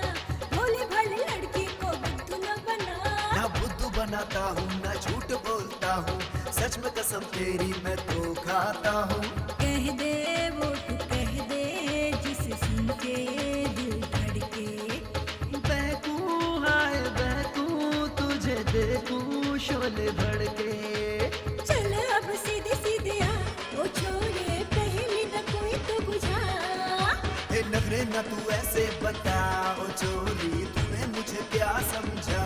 भोली भाली लड़की को बुद्धू न बना। ना बुद्धू बनाता हूँ, ना झूठ बोलता हूँ, सच में कसम तेरी मैं तो खाता हूँ। कह दे वो तू कह दे, जिसे सुन के दिल धड़के। बैकू हाय बैकू, तुझे देखूं शोले भड़के। चल अब सीधे सीधे आ, ओ छोरे पहले न कोई तो नखरे न तू ऐसे बता ओ चोरी तूने मुझे क्या समझा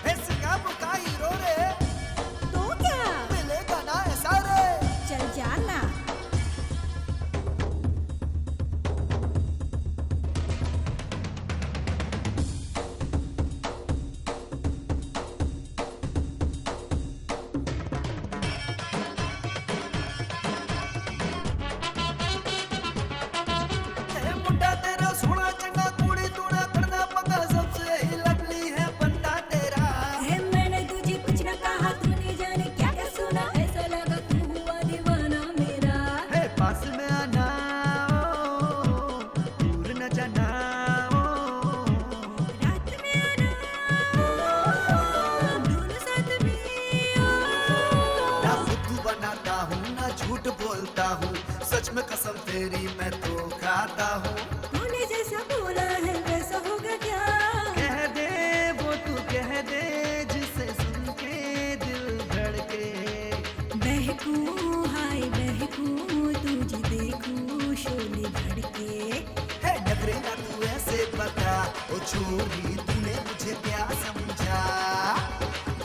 ए सिंगापुर का हीरो रे तो क्या मिलेगा ना ऐसा रे चल जाना मुंडा तेरा सोना चंगा कुड़ी तूने करना पता सबसे ही लवली है बंदा तेरा है मैंने तुझे कुछ न कहा तूने जाने क्या क्या सुना ऐसा लगा तू हुआ दीवाना मेरा है पास में आना ओ, दूर न जाना ओ, रात में आना दोनों साथ में ना बुद्धू बनाता हूँ ना झूठ बोलता हूँ सच में कसम तेरी मैं तो खाता हूँ तूने जैसा बोला है वैसा होगा क्या कह दे वो तू कह दे जिसे सुन के दिल धड़के बहकूं हाय बहकूं तुझे देखूं शोले भड़के है नखरे ना तू ऐसे बता ओ छोरी तूने मुझे क्या समझा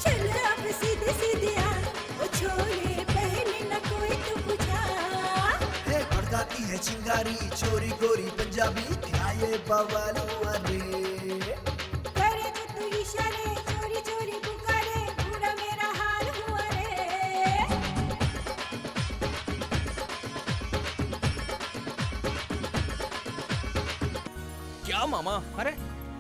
चल अब सीधे सीधे आ ओ छोले पहले न कोई तो पूछा है भड़काती है चिंगारी चोरी गोरी पंजाबी क्या ये बवाल हुआ रे करे जो तू इशारे चोरी चोरी पुकारे पूरा मेरा हाल हुआ रे क्या मामा? अरे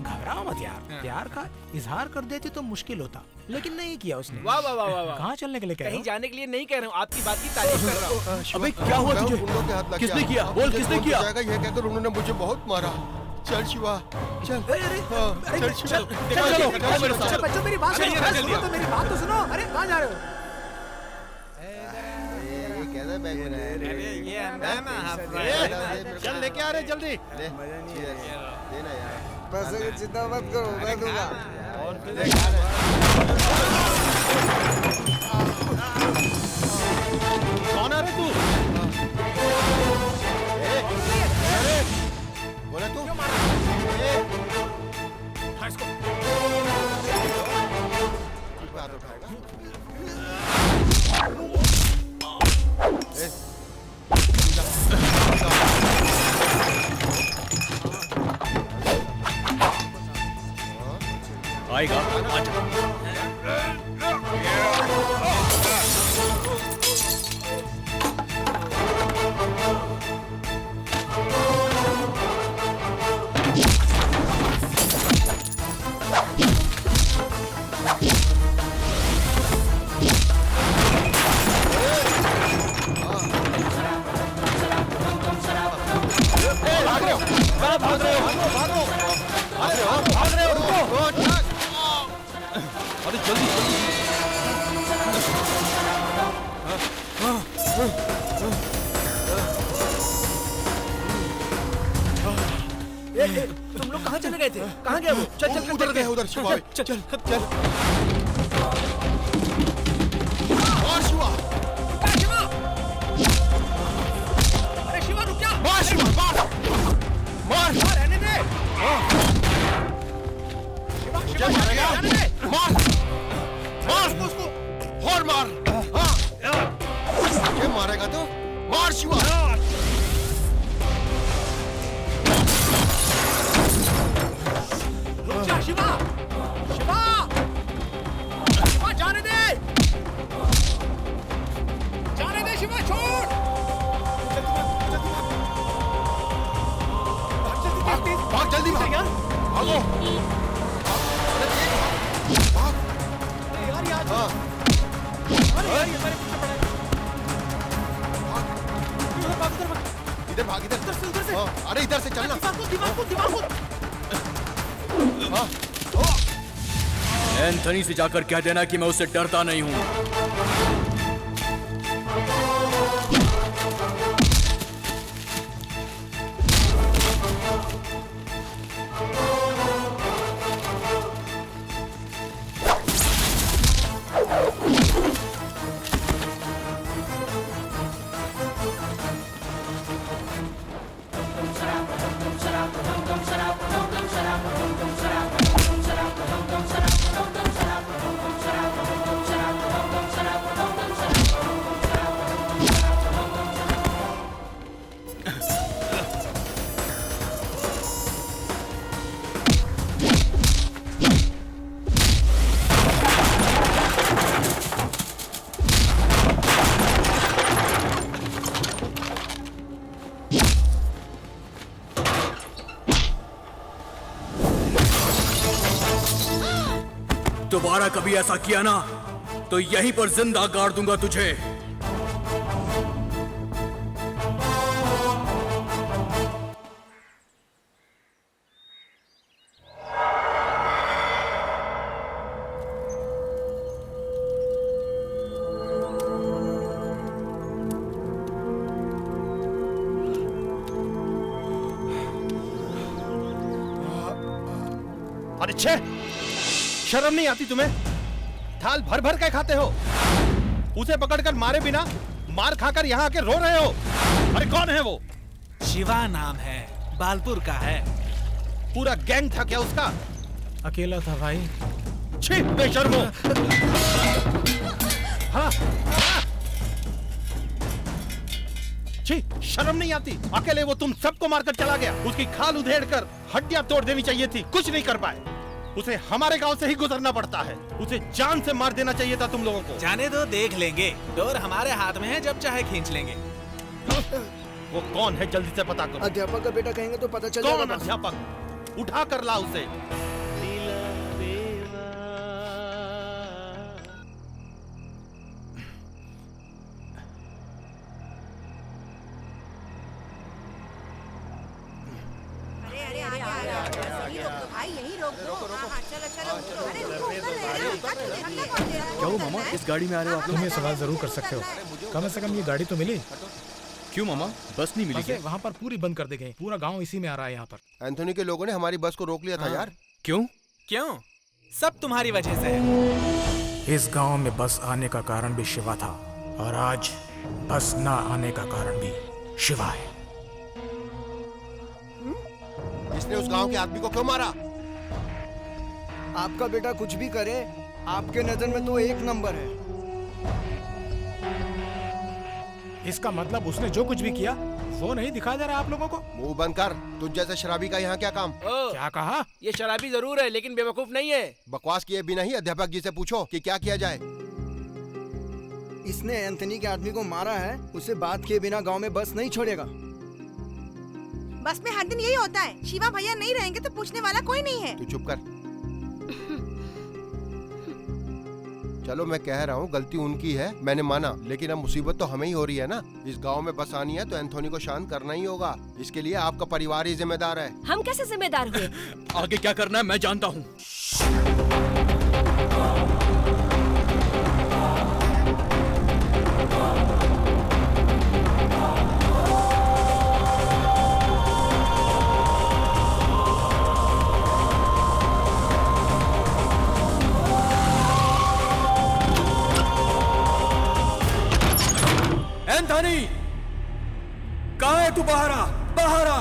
घबराओ मत यार, प्यार का इजहार कर देते तो मुश्किल होता, लेकिन नहीं किया उसने। वाह वाह वाह वाह वाह। कहाँ चलने के लिए कह रहे कहीं हो? जाने के लिए नहीं कह रहा हूँ, आपकी बात की तारीफ कर रहा हूँ। अबे क्या हुआ तुझे? गुंडों के हाथ लग किसने गया। किया? बोल मुझे किसने खून किया? हो जाएगा ये कहकर उन्होंने मुझे बहुत मारा। चल शिवा चल हाँ, चल शिवा चलो मेरे साथ। बच्चों मेरी बात सुनो तो मेरी बात तो सुनो। अरे कहाँ जा रहे हो? ये कैसा बैग बना है? अरे ये अंदर ना चल लेके आ रहे जल्दी ले देना यार पैसे की चिंता मत करो मैं दूंगा और कौन आ रहे तू बोला तू हाथ उठाएगा आएगा अरे जल्दी तुम लोग कहाँ चले गए थे? कहाँ गए वो? चल चल उधर गए उधर शिवा चल चल चल और शिवा अरे शिवा रुक जा! मार शिवा मार रहने दे! क्या मारेगा मार मार उसको और मार हाँ क्या मारेगा तू मार शिवा रुक जा शिवा! शिवा! शिवा जाने दे! जाने दे शिवा छोड़! भाग जल्दी भाग भागो यार यार हाँ अरे यार ये मेरे पीछे पड़ा है। इधर भाग इधर से हाँ अरे इधर से चलना दिमाग को हाँ एंथनी से जाकर कह देना कि मैं उससे डरता नहीं हूँ। दोबारा कभी ऐसा किया ना तो यहीं पर जिंदा गाड़ दूंगा तुझे। अरे छे, शर्म नहीं आती तुम्हें? थाल भर भर के खाते हो, उसे पकड़कर मारे बिना मार खाकर यहाँ आके रो रहे हो। अरे कौन है वो? शिवा नाम है, बालपुर का है। पूरा गैंग था क्या उसका? अकेला था भाई। छी, बेशर्मो। हाँ, छी, शर्म नहीं आती? अकेले वो तुम सबको मारकर चला गया। उसकी खाल उधेड़ कर हड्डियां तोड़ देनी चाहिए थी, कुछ नहीं कर पाए। उसे हमारे गांव से ही गुजरना पड़ता है। उसे जान से मार देना चाहिए था तुम लोगों को। जाने दो, देख लेंगे। डोर हमारे हाथ में है, जब चाहे खींच लेंगे। वो कौन है जल्दी से पता करो। अध्यापक का बेटा कहेंगे तो पता चल जाएगा। कौन अध्यापक? उठा कर ला उसे। क्या हो मामा, इस गाड़ी में आ रहे हो आप लोग? तुम ये सवाल जरूर कर सकते हो, कम से कम ये गाड़ी तो मिली। क्यों मामा, बस नहीं मिली क्या? वहाँ पर पूरी बंद कर दी गई, पूरा गांव इसी में आ रहा है यहाँ पर। एंथोनी के लोगों ने हमारी बस को रोक लिया था यार। क्यों? क्यों? सब तुम्हारी वजह से है। इस गांव में बस आने का कारण भी शिवा था, और आज बस ना आने का कारण भी शिवा है। इसने उस गांव के आदमी को क्यों मारा? आपका बेटा कुछ भी करे, आपके नजर में तो एक नंबर है। इसका मतलब उसने जो कुछ भी किया वो नहीं दिखा जा रहा आप लोगों को? मुंह बंद कर, तुझ जैसे शराबी का यहाँ क्या काम? क्या कहा? ये शराबी जरूर है लेकिन बेवकूफ नहीं है। बकवास किए बिना ही अध्यापक जी से पूछो कि क्या किया जाए। इसने एंथनी के आदमी को मारा है, उसे बात किए बिना गांव में बस नहीं छोड़ेगा। बस में हर दिन यही होता है, शिवा भैया नहीं रहेंगे तो पूछने वाला कोई नहीं है। तू चुप कर। चलो मैं कह रहा हूँ गलती उनकी है, मैंने माना, लेकिन अब मुसीबत तो हमें ही हो रही है ना। इस गांव में बस आनी है तो एंथोनी को शांत करना ही होगा। इसके लिए आपका परिवार ही जिम्मेदार है। हम कैसे जिम्मेदार हुए? आगे क्या करना है मैं जानता हूँ। एंथोनी, कहाँ है तू? बाहर आ, बाहर आ,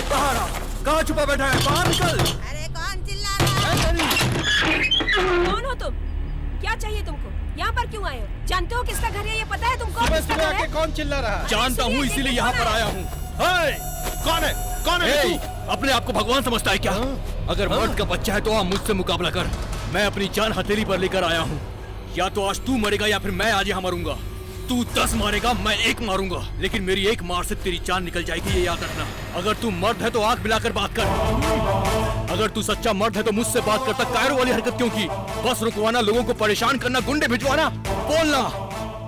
बाहर आ। कहाँ छुपा बैठा है? बाहर निकल। अरे कौन चिल्ला रहा है? कौन हो तुम? क्या चाहिए तुमको? यहाँ पर क्यों आए हो? जानते हो किसका घर है? ये पता है तुमको? सुबह सुबह आके कौन चिल्ला रहा है? जानता हूँ, इसीलिए यहाँ पर आया हूँ। कौन है? कौन है तू? अपने आप को भगवान समझता है क्या? अगर मर्द का बच्चा है तो आप मुझसे मुकाबला कर। मैं अपनी जान हथेली पर लेकर आया हूँ। या तो आज तू मरेगा या फिर मैं आज यहाँ मरूंगा। तू 10 मारेगा, मैं 1 मारूंगा, लेकिन मेरी एक मार से तेरी जान निकल जाएगी, ये याद रखना। अगर तू मर्द है तो आंख मिलाकर बात कर। अगर तू सच्चा मर्द है तो मुझसे बात करता कायरों वाली हरकत क्यों की? बस रुकवाना, लोगों को परेशान करना, गुंडे भिजवाना, बोलना,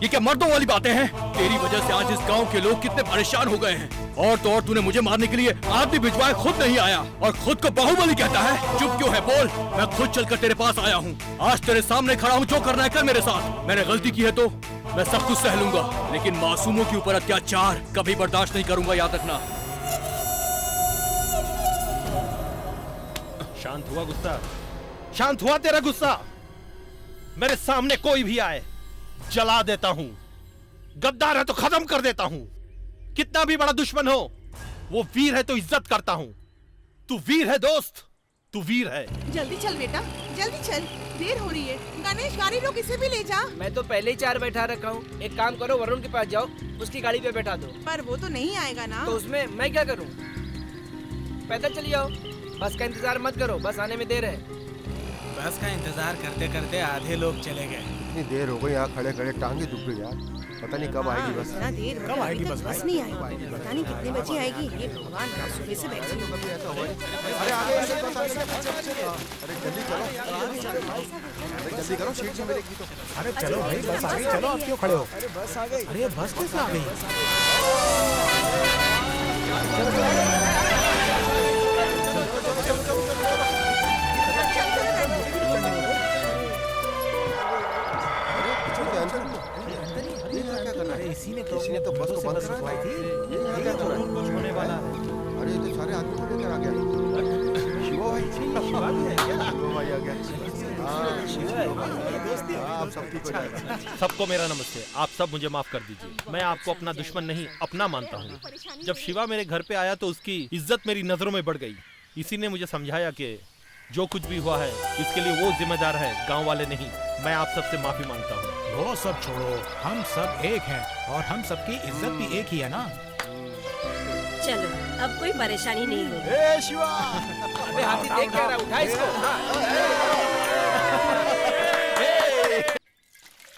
ये क्या मर्दों वाली बातें हैं? तेरी वजह से आज इस गांव के लोग कितने परेशान हो गए हैं। और तो और तूने मुझे मारने के लिए आदमी भिजवाए, खुद नहीं आया, और खुद को बाहुबली कहता है। चुप क्यों है? बोल। मैं खुद चलकर तेरे पास आया हूँ। आज तेरे सामने खड़ा हूँ, जो करना है कर मेरे साथ। मैंने गलती की है तो मैं सब कुछ सह लूंगा, लेकिन मासूमों के ऊपर अत्याचार कभी बर्दाश्त नहीं करूंगा, याद रखना। शांत हुआ गुस्सा? शांत हुआ तेरा गुस्सा? मेरे सामने कोई भी आए जला देता हूं। गद्दार है तो खत्म कर देता हूं। कितना भी बड़ा दुश्मन हो, वो वीर है तो इज्जत करता हूं। तू वीर है दोस्त, तू वीर है। जल्दी चल बेटा, जल्दी चल, देर हो रही है। गणेश गाड़ी रोक, इसे भी ले जा। मैं तो पहले ही 4 बैठा रखा हूँ। एक काम करो, वरुण के पास जाओ, उसकी गाड़ी पे बैठा दो। पर वो तो नहीं आएगा ना। तो उसमें मैं क्या करूँ? पैदल चली जाओ, बस का इंतजार मत करो, बस आने में देर है। बस का इंतजार करते करते आधे लोग चले गए। इतनी देर हो गई यहाँ खड़े खड़े, टांगे दुख गई यार। पता नहीं कब आएगी बस। इतना देर कब आएगी बस? बस नहीं आएगी, पता नहीं कितने बजे आएगी। ये भगवान, सुबह से बैठी हूँ। अरे जल्दी चलो, अरे जल्दी करो, सीट से मिलेगी तो। अरे चलो भाई, बस आ गई, चलो आप क्यों खड़े हो? अरे बस आ गई। अरे बस कैसे आ गई? इसी ने तो बस को बंद करवाई थी। ये क्या कर रहा है? कुछ होने वाला है। अरे ये तो सारे आदमी को लेकर आ गया। शिवा भाई, शिवा भाई आ गया। आप सब ठीक हो जाएगा। सबको मेरा नमस्ते। आप सब मुझे माफ कर दीजिए। मैं आपको अपना दुश्मन नहीं, अपना मानता हूँ। जब शिवा मेरे घर पे आया तो उसकी इज्जत मेरी नजरों में बढ़ गई। इसी ने मुझे समझाया कि जो कुछ भी हुआ है इसके लिए वो जिम्मेदार है, गांव वाले नहीं। मैं आप सबसे माफी मांगता हूँ। वो सब छोड़ो, हम सब एक हैं और हम सबकी इज्जत भी एक ही है ना। चलो, अब कोई परेशानी नहीं होगी। ए शिवा, अबे हाथी देख क्या रहा, उठा इसको।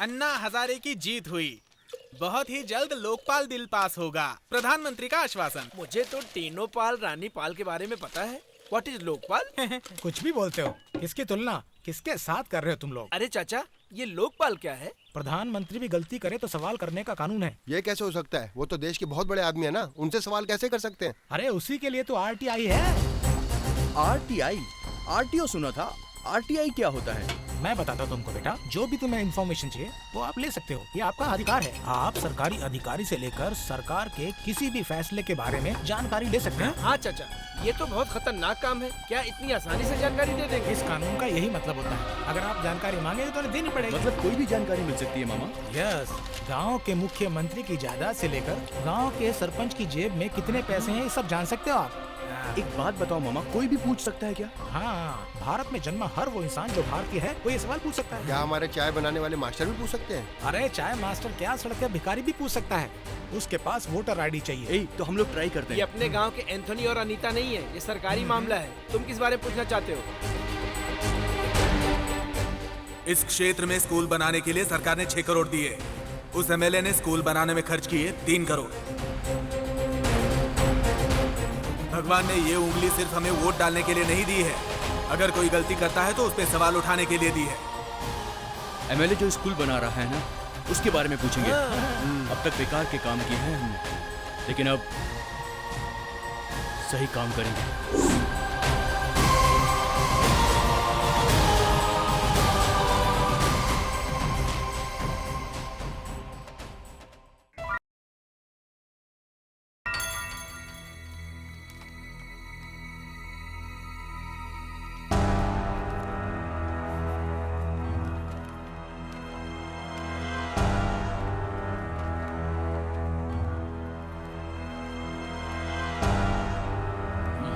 अन्ना हजारे की जीत हुई। बहुत ही जल्द लोकपाल बिल पास होगा, प्रधानमंत्री का आश्वासन। मुझे तो टीनो पाल रानी पाल के बारे में पता है। What is Lokpal? कुछ भी बोलते हो। किसकी तुलना किसके साथ कर रहे हो तुम लोग? अरे चाचा, ये लोकपाल क्या है? प्रधानमंत्री भी गलती करे तो सवाल करने का कानून है। ये कैसे हो सकता है? वो तो देश के बहुत बड़े आदमी है ना, उनसे सवाल कैसे कर सकते हैं? अरे उसी के लिए तो आरटीआई है। आरटीआई? आरटीओ सुना था, आरटीआई क्या होता है? मैं बताता हूँ तुमको बेटा, जो भी तुम्हें इन्फॉर्मेशन चाहिए वो आप ले सकते हो, ये आपका अधिकार है। आप सरकारी अधिकारी से लेकर सरकार के किसी भी फैसले के बारे में जानकारी ले सकते हैं। हाँ चाचा, ये तो बहुत खतरनाक काम है। क्या इतनी आसानी से जानकारी दे देंगे? इस कानून का यही मतलब होता है, अगर आप जानकारी मांगेंगे तो देनी पड़ेगी। मतलब कोई भी जानकारी मिल सकती है मामा? यस, गांव के मुख्यमंत्री की जायदाद से लेकर गांव के सरपंच की जेब में कितने पैसे हैं, ये सब जान सकते हो आप। एक बात बताओ मामा, कोई भी पूछ सकता है क्या? हाँ, भारत में जन्मा हर वो इंसान जो भारतीय है वो ये सवाल पूछ सकता है। क्या हमारे चाय बनाने वाले मास्टर भी पूछ सकते हैं? अरे चाय मास्टर क्या, सड़क का भिखारी भी पूछ सकता है। उसके पास वोटर आईडी चाहिए। तो हम लोग ट्राई करते हैं। ये अपने गांव के एंथोनी और अनीता नहीं है, ये सरकारी मामला है। तुम किस बारे में पूछना चाहते हो? इस क्षेत्र में स्कूल बनाने के लिए सरकार ने 6 करोड़ दिए। उस एमएलए ने स्कूल बनाने में खर्च किए 3 करोड़। भगवान ने ये उंगली सिर्फ हमें वोट डालने के लिए नहीं दी है, अगर कोई गलती करता है तो उस पे सवाल उठाने के लिए दी है। एमएलए जो स्कूल बना रहा है ना, उसके बारे में पूछेंगे। अब तक बेकार के काम किए हैं हमने, लेकिन अब सही काम करेंगे।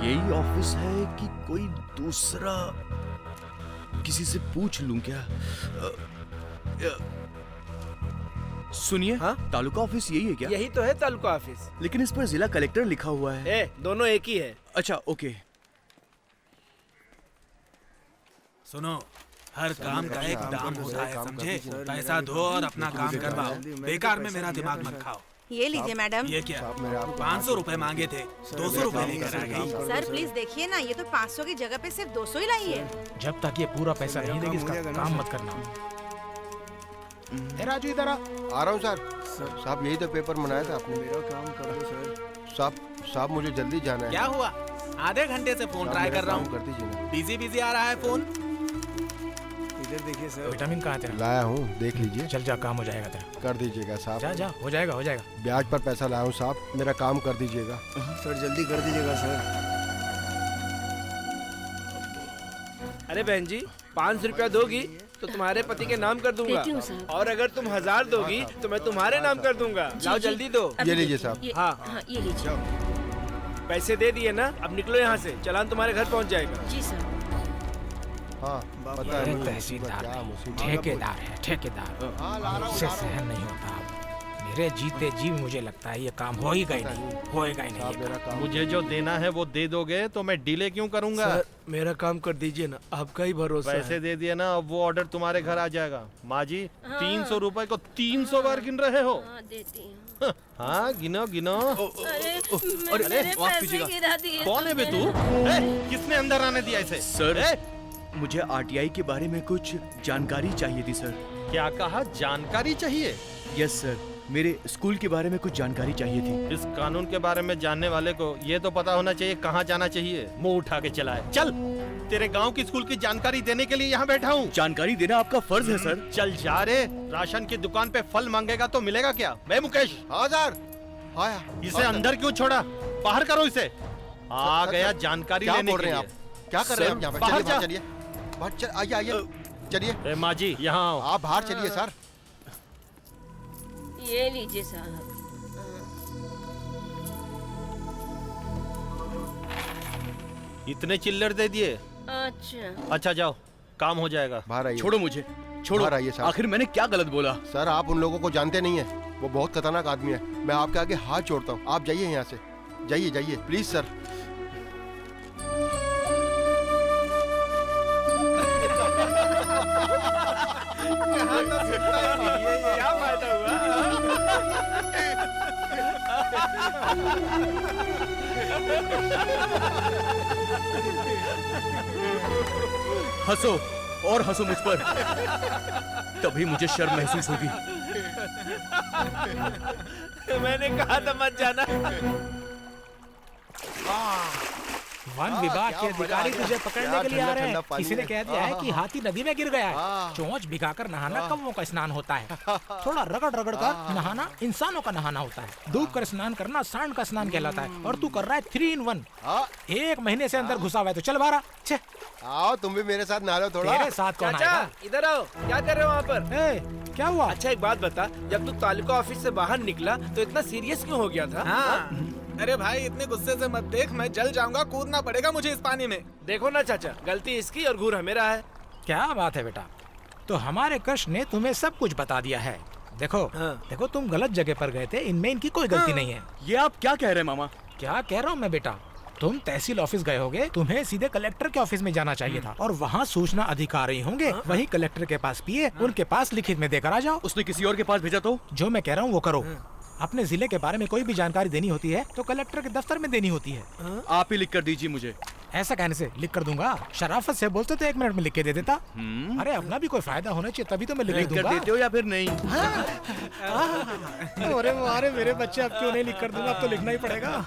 यही ऑफिस है कि कोई दूसरा? किसी से पूछ लूं क्या? सुनिए, हाँ? तालुका ऑफिस यही है क्या? यही तो है तालुका ऑफिस। लेकिन इस पर जिला कलेक्टर लिखा हुआ है। दोनों एक ही है। अच्छा, ओके। सुनो, हर काम का एक दाम होता है, समझे? पैसा दो और अपना काम करवाओ, बेकार में मेरा दिमाग मत खाओ। ये लीजिए मैडम। ये क्या? 500 रुपए मांगे थे, 200 रुपए लेकर आ गई। सर प्लीज देखिए ना, ये तो 500 की जगह पे सिर्फ 200 ही लाई है। जब तक ये पूरा पैसा नहीं देगी इसका काम मत करना। ए राजू, इधर आ रहा हूँ सर। साहब यही तो पेपर बनाया था आपने। मेरा काम कर दो सर। साहब मुझे जल्दी जाना है। क्या हुआ? आधे घंटे से फोन ट्राई कर रहा हूँ। कर दीजिए ना। बिजी आ रहा है फोन। इधर देखिए सर। विटामिन कहाँ तेरा? लाया हूँ, देख लीजिए। चल जा, काम हो जाएगा तेरा। कर दीजिएगा साहब। जा जा, हो जाएगा हो जाएगा। ब्याज पर पैसा लाया हूँ साहब, मेरा काम कर दीजिएगा। सर जल्दी कर दीजिएगा सर। अरे बहन जी, 500 रुपया दोगी तो तुम्हारे पति के नाम कर दूंगा, और अगर तुम 1000 दोगी तो मैं तुम्हारे नाम कर दूंगा। लाओ जल्दी दो। ये लीजिए साहब। हाँ ये लीजिए। पैसे दे दिए ना, अब निकलो यहाँ से, चालान तुम्हारे घर पहुँच जाएगा। जी सर। हाँ पता ये है तहसीलदार क्या नहीं, मुसीबत ठेकेदार है ठेकेदार। हाँ, ला रहा हूँ, उससे ला रहा हूँ। सहन नहीं होता अब। मेरे जीते जी मुझे लगता है ये काम होएगा ही नहीं, होएगा ही नहीं ये काम। मुझे जो देना है वो दे दोगे तो मैं डिले क्यों करूंगा? सर मेरा काम कर दीजिए ना, आपका ही भरोसा पैसे है। दे दिए ना, अब वो ऑर्डर तुम्हारे घर आ जाएगा। माँ जी 300 रुपए को 300 बार गिन रहे हो? देती हूँ। हाँ गिनो गिनो। अरे मेरे पैसे गिरा दिए कौन है बे तू? किसने अंदर आने दिया इसे? सर मुझे आरटीआई के बारे में कुछ जानकारी चाहिए थी सर। क्या कहा? जानकारी चाहिए? यस सर, मेरे स्कूल के बारे में कुछ जानकारी चाहिए थी। इस कानून के बारे में जानने वाले को ये तो पता होना चाहिए कहाँ जाना चाहिए। मुंह उठा के चला है। चल, तेरे गांव की स्कूल की जानकारी देने के लिए यहाँ बैठा हूँ। जानकारी देना आपका फर्ज है सर। चल जा रे, राशन की दुकान पे फल मांगेगा तो मिलेगा क्या? मैं मुकेश। हाँ सर। आया। इसे अंदर क्यों छोड़ा? बाहर करो इसे। आ गया जानकारी क्या लेने बोल के रहे हैं लिए। आप? क्या कर रहे हैं आप यहाँ पे? बाहर चलिए, जा। चलिए बाहर चल, आइए आइए चलिए। माँ जी यहाँ आओ। आप बाहर चलिए सर। ये लीजिए साहब। इतने चिल्लर दे दिए? अच्छा जाओ, काम हो जाएगा। बाहर आइए। छोड़ो मुझे, छोड़ो। बाहर आइए सर। आखिर मैंने क्या गलत बोला? सर आप उन लोगों को जानते नहीं है, वो बहुत खतरनाक आदमी है। मैं आपके आगे हाथ जोड़ता हूँ, आप जाइए यहाँ से। जाइए जाइए प्लीज सर। क्या फायदा हंसो और हंसो मुझ पर, तभी मुझे शर्म महसूस होगी। मैंने कहा था मत जाना। वन विभाग के अधिकारी तुझे पकड़ने के लिए आ रहे हैं। किसी ने कह दिया है कि हाथी नदी में गिर गया है। चोंच भिगाकर नहाना कौवों का स्नान होता है। थोड़ा रगड़ रगड़ कर नहाना इंसानों का नहाना होता है। डूब कर स्नान करना सांड का स्नान कहलाता है। और तू कर रहा है 3 in 1। 1 महीने से अंदर घुसा हुआ है तो चल बाहर आ। आओ तुम भी मेरे साथ नहा लो थोड़ा। तेरे साथ कौन चाचा आएगा? इधर आओ, क्या कर रहे हो वहाँ पर? क्या हुआ? अच्छा एक बात बता, जब तू तालुका ऑफिस से बाहर निकला तो इतना सीरियस क्यों हो गया था? हाँ। अरे भाई इतने गुस्से से मत देख, मैं जल जाऊंगा, कूदना पड़ेगा मुझे इस पानी में। देखो ना चाचा, गलती इसकी और घूर मेरा है। क्या बात है बेटा, तो हमारे कृष्ण ने तुम्हें सब कुछ बता दिया है। देखो देखो तुम गलत जगह पर गए थे, इनमें इनकी कोई गलती नहीं है। ये आप क्या कह रहे हैं मामा? क्या कह रहा हूँ मैं बेटा, तुम तहसील ऑफिस गए होगे, तुम्हें सीधे कलेक्टर के ऑफिस में जाना चाहिए था और वहाँ सूचना अधिकारी होंगे, वही कलेक्टर के पास पिए, उनके पास लिखित में देकर आ जाओ। उसने किसी और के पास भेजा तो? जो मैं कह रहा हूँ वो करो। अपने जिले के बारे में कोई भी जानकारी देनी होती है तो कलेक्टर के दफ्तर में देनी होती है। आप ही लिख कर दीजिए मुझे। ऐसा कहने से लिख कर दूंगा? शराफत से बोलते तो 1 मिनट में लिख के दे देता। अरे अपना भी कोई फायदा होना चाहिए, तभी तो मैं लिख दूंगा। देते हो या फिर नहीं? अरे मेरे बच्चे, अब क्यों नहीं लिख कर दूंगा, अब तो लिखना ही पड़ेगा।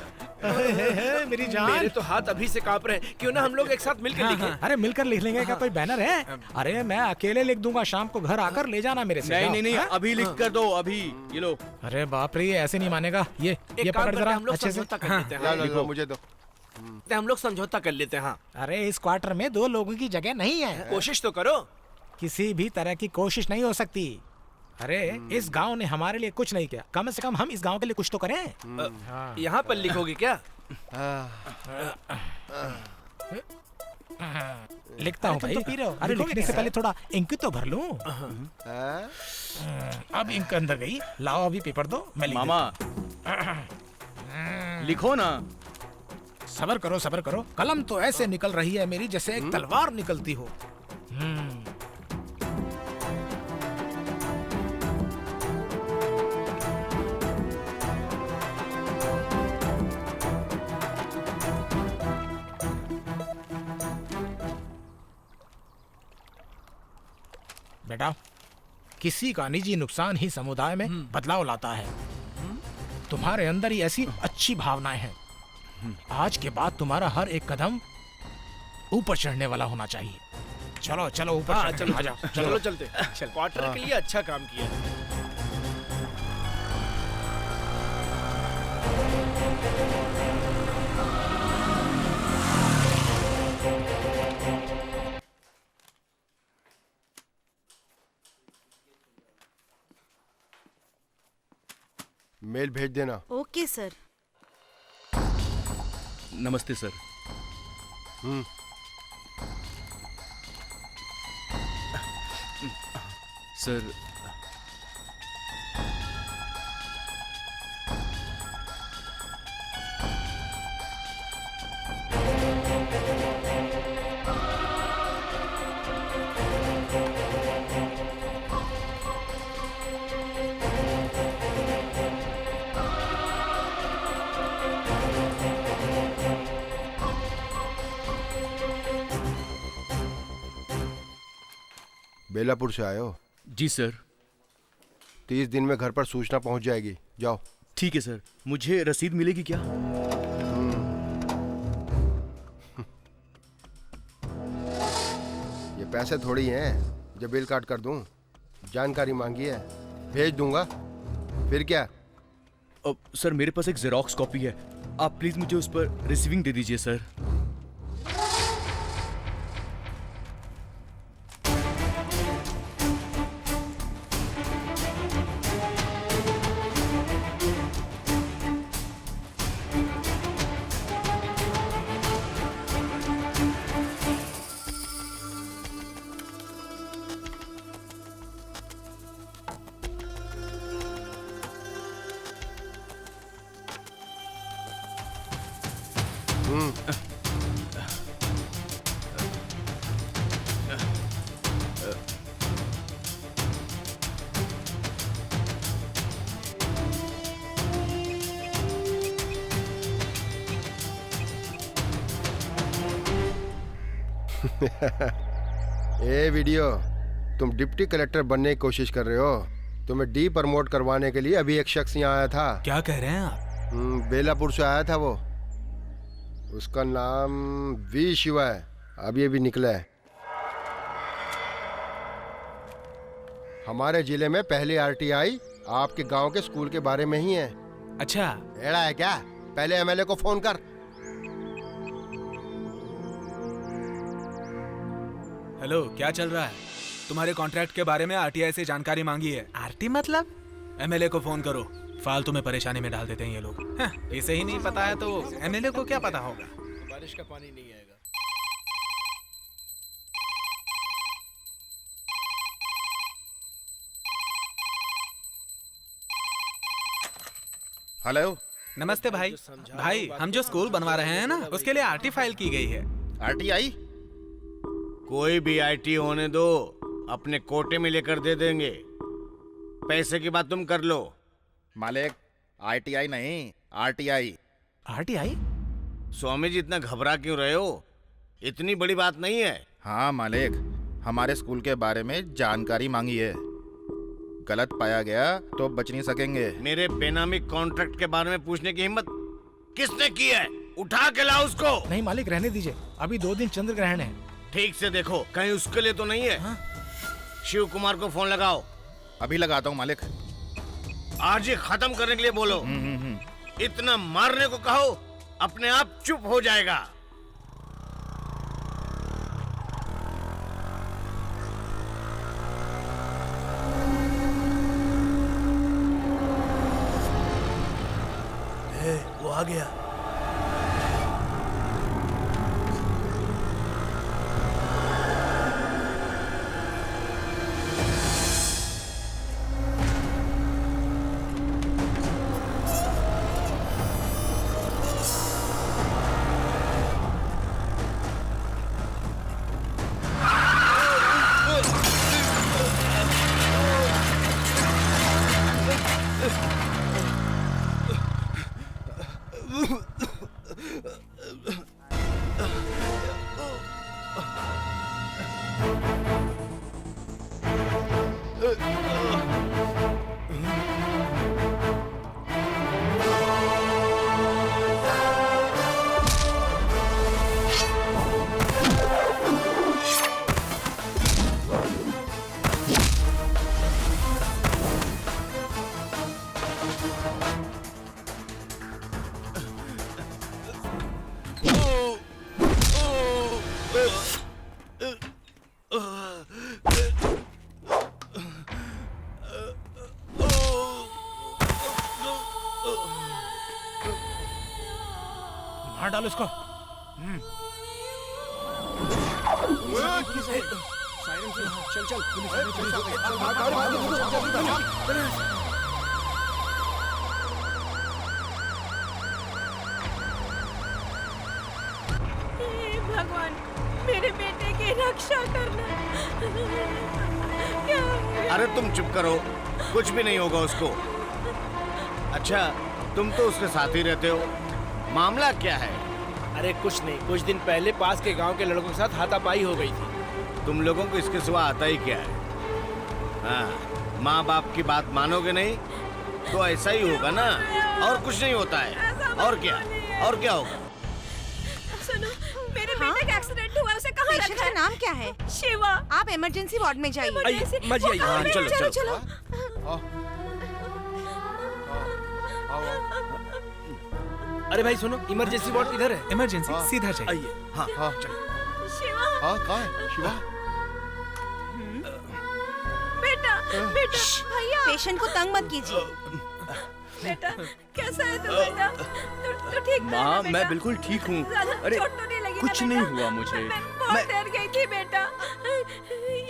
मेरी जान, मेरे तो हाथ अभी से कांप रहे हैं। क्यों ना हम लोग एक साथ मिलकर लिखें? अरे मिलकर लिख लेंगे, क्या कोई बैनर है? अरे मैं अकेले लिख दूंगा, शाम को घर आकर ले जाना मेरे से। नहीं, अभी लिख कर दो, अभी। ये लो। अरे बाप रे, ये ऐसे नहीं मानेगा। ये पकड़ जरा अच्छे से। मुझे दो। हम लोग समझौता कर लेते हैं। हाँ। अरे इस क्वार्टर में 2 लोगों की जगह नहीं है। कोशिश तो करो। किसी भी तरह की कोशिश नहीं हो सकती। अरे इस गांव ने हमारे लिए कुछ नहीं किया, कम से कम हम इस गांव के लिए कुछ तो करें। यहाँ पर लिखोगे क्या? लिखता हूँ भाई। तो पी रहे हो? अरे लिखने से पहले थोड़ा इंक तो भर लूं। अब इंक अंदर गई, लाओ अभी पेपर दो, मैं लिख मामा लिखो ना। सबर करो सबर करो, कलम तो ऐसे निकल रही है मेरी जैसे एक तलवार निकलती हो। बेटा, किसी का निजी नुकसान ही समुदाय में बदलाव लाता है। तुम्हारे अंदर ही ऐसी अच्छी भावनाएं हैं। आज के बाद तुम्हारा हर एक कदम ऊपर चढ़ने वाला होना चाहिए। चलो चलो ऊपर। हाँ, चलो चलो, आ जाओ। चलो चलते। क्वार्टर के लिए अच्छा काम किया। मेल भेज देना। Okay sir. नमस्ते सर। सर बेलापुर से आए हो? जी सर। 30 दिन में घर पर सूचना पहुंच जाएगी, जाओ। ठीक है सर। मुझे रसीद मिलेगी क्या? ये पैसे थोड़ी हैं जो बिल काट कर दूं। जानकारी मांगी है, भेज दूंगा। फिर क्या? सर मेरे पास एक जेरोक्स कॉपी है, आप प्लीज मुझे उस पर रिसीविंग दे दीजिए सर। ए वीडियो, तुम डिप्टी कलेक्टर बनने की कोशिश कर रहे हो। तुम्हें डी प्रमोट करवाने के लिए अभी एक शख्स यहाँ आया था। क्या कह रहे हैं आप? बेलापुर से आया था वो। उसका नाम वी शिवा है, अभी निकला है। हमारे जिले में पहली आरटीआई आपके गांव के स्कूल के बारे में ही है। अच्छा, एड़ा है क्या? पहले एमएलए को फोन कर। हेलो, क्या चल रहा है? तुम्हारे कॉन्ट्रैक्ट के बारे में आरटीआई से जानकारी मांगी है। आरटी मतलब? एमएलए को फोन करो। फालतू में परेशानी में डाल देते हैं ये लोग। इसे ही नहीं पता है तो एमएलए को क्या पता होगा? बारिश का पानी नहीं आएगा। हेलो, नमस्ते भाई। भाई, हम जो स्कूल बनवा रहे हैं ना, उसके लिए आरटी फाइल की गई है। आरटीआई? कोई भी आईटी होने दो, अपने कोटे में लेकर दे देंगे। पैसे की बात तुम कर लो। मालिक, आईटीआई नहीं, आरटीआई। आरटीआई? स्वामी जी इतना घबरा क्यों रहे हो? इतनी बड़ी बात नहीं है। हाँ मालिक, हमारे स्कूल के बारे में जानकारी मांगी है। गलत पाया गया तो बच नहीं सकेंगे। मेरे बेनामी कॉन्ट्रैक्ट के बारे में पूछने की हिम्मत किसने की है? उठा के लाओ उसको। नहीं मालिक, रहने दीजिए, अभी 2 दिन चंद्र ग्रहण है। ठीक से देखो, कहीं उसके लिए तो नहीं है। हाँ? शिव कुमार को फोन लगाओ। अभी लगाता हूँ मालिक। आज ये खत्म करने के लिए बोलो। इतना मारने को कहो, अपने आप चुप हो जाएगा। वो आ गया। मार डालो इसको। चल चल हे भगवान, मेरे बेटे की रक्षा करना। क्या हो गया? अरे तुम चुप करो, कुछ भी नहीं होगा उसको। अच्छा, तुम तो उसके साथ ही रहते हो, मामला क्या है? अरे कुछ नहीं, कुछ दिन पहले पास के गांव के लड़कों के साथ हाथापाई हो गई थी। तुम लोगों को इसके सिवा आता ही क्या है? हाँ, माँ बाप की बात मानोगे नहीं तो ऐसा ही होगा ना, और कुछ नहीं होता है। और क्या होगा? सुनो, मेरे बेटे का एक्सीडेंट हुआ, उसे कहाँ पेशेंट रखा का है? नाम क्या है? शिवा। आप इमरजेंसी वार्ड में जाइए। मजी आई। चलो। अरे भाई सुनो, इमरजेंसी वार्ड इधर है। इमरजेंसी सीधा चाहिए। आइए। हाँ चलो। शिवा। कहाँ है शिवा? बेटा भैया, पेशेंट को तंग मत कीजिए। बेटा कैसा है तू? बेटा तू ठीक है? माँ, मैं बिल्कुल ठीक हूँ। अरे चोट तो नहीं लगी कुछ ना नहीं बेटा? हुआ मुझे। बहुत डर गई थी बेटा।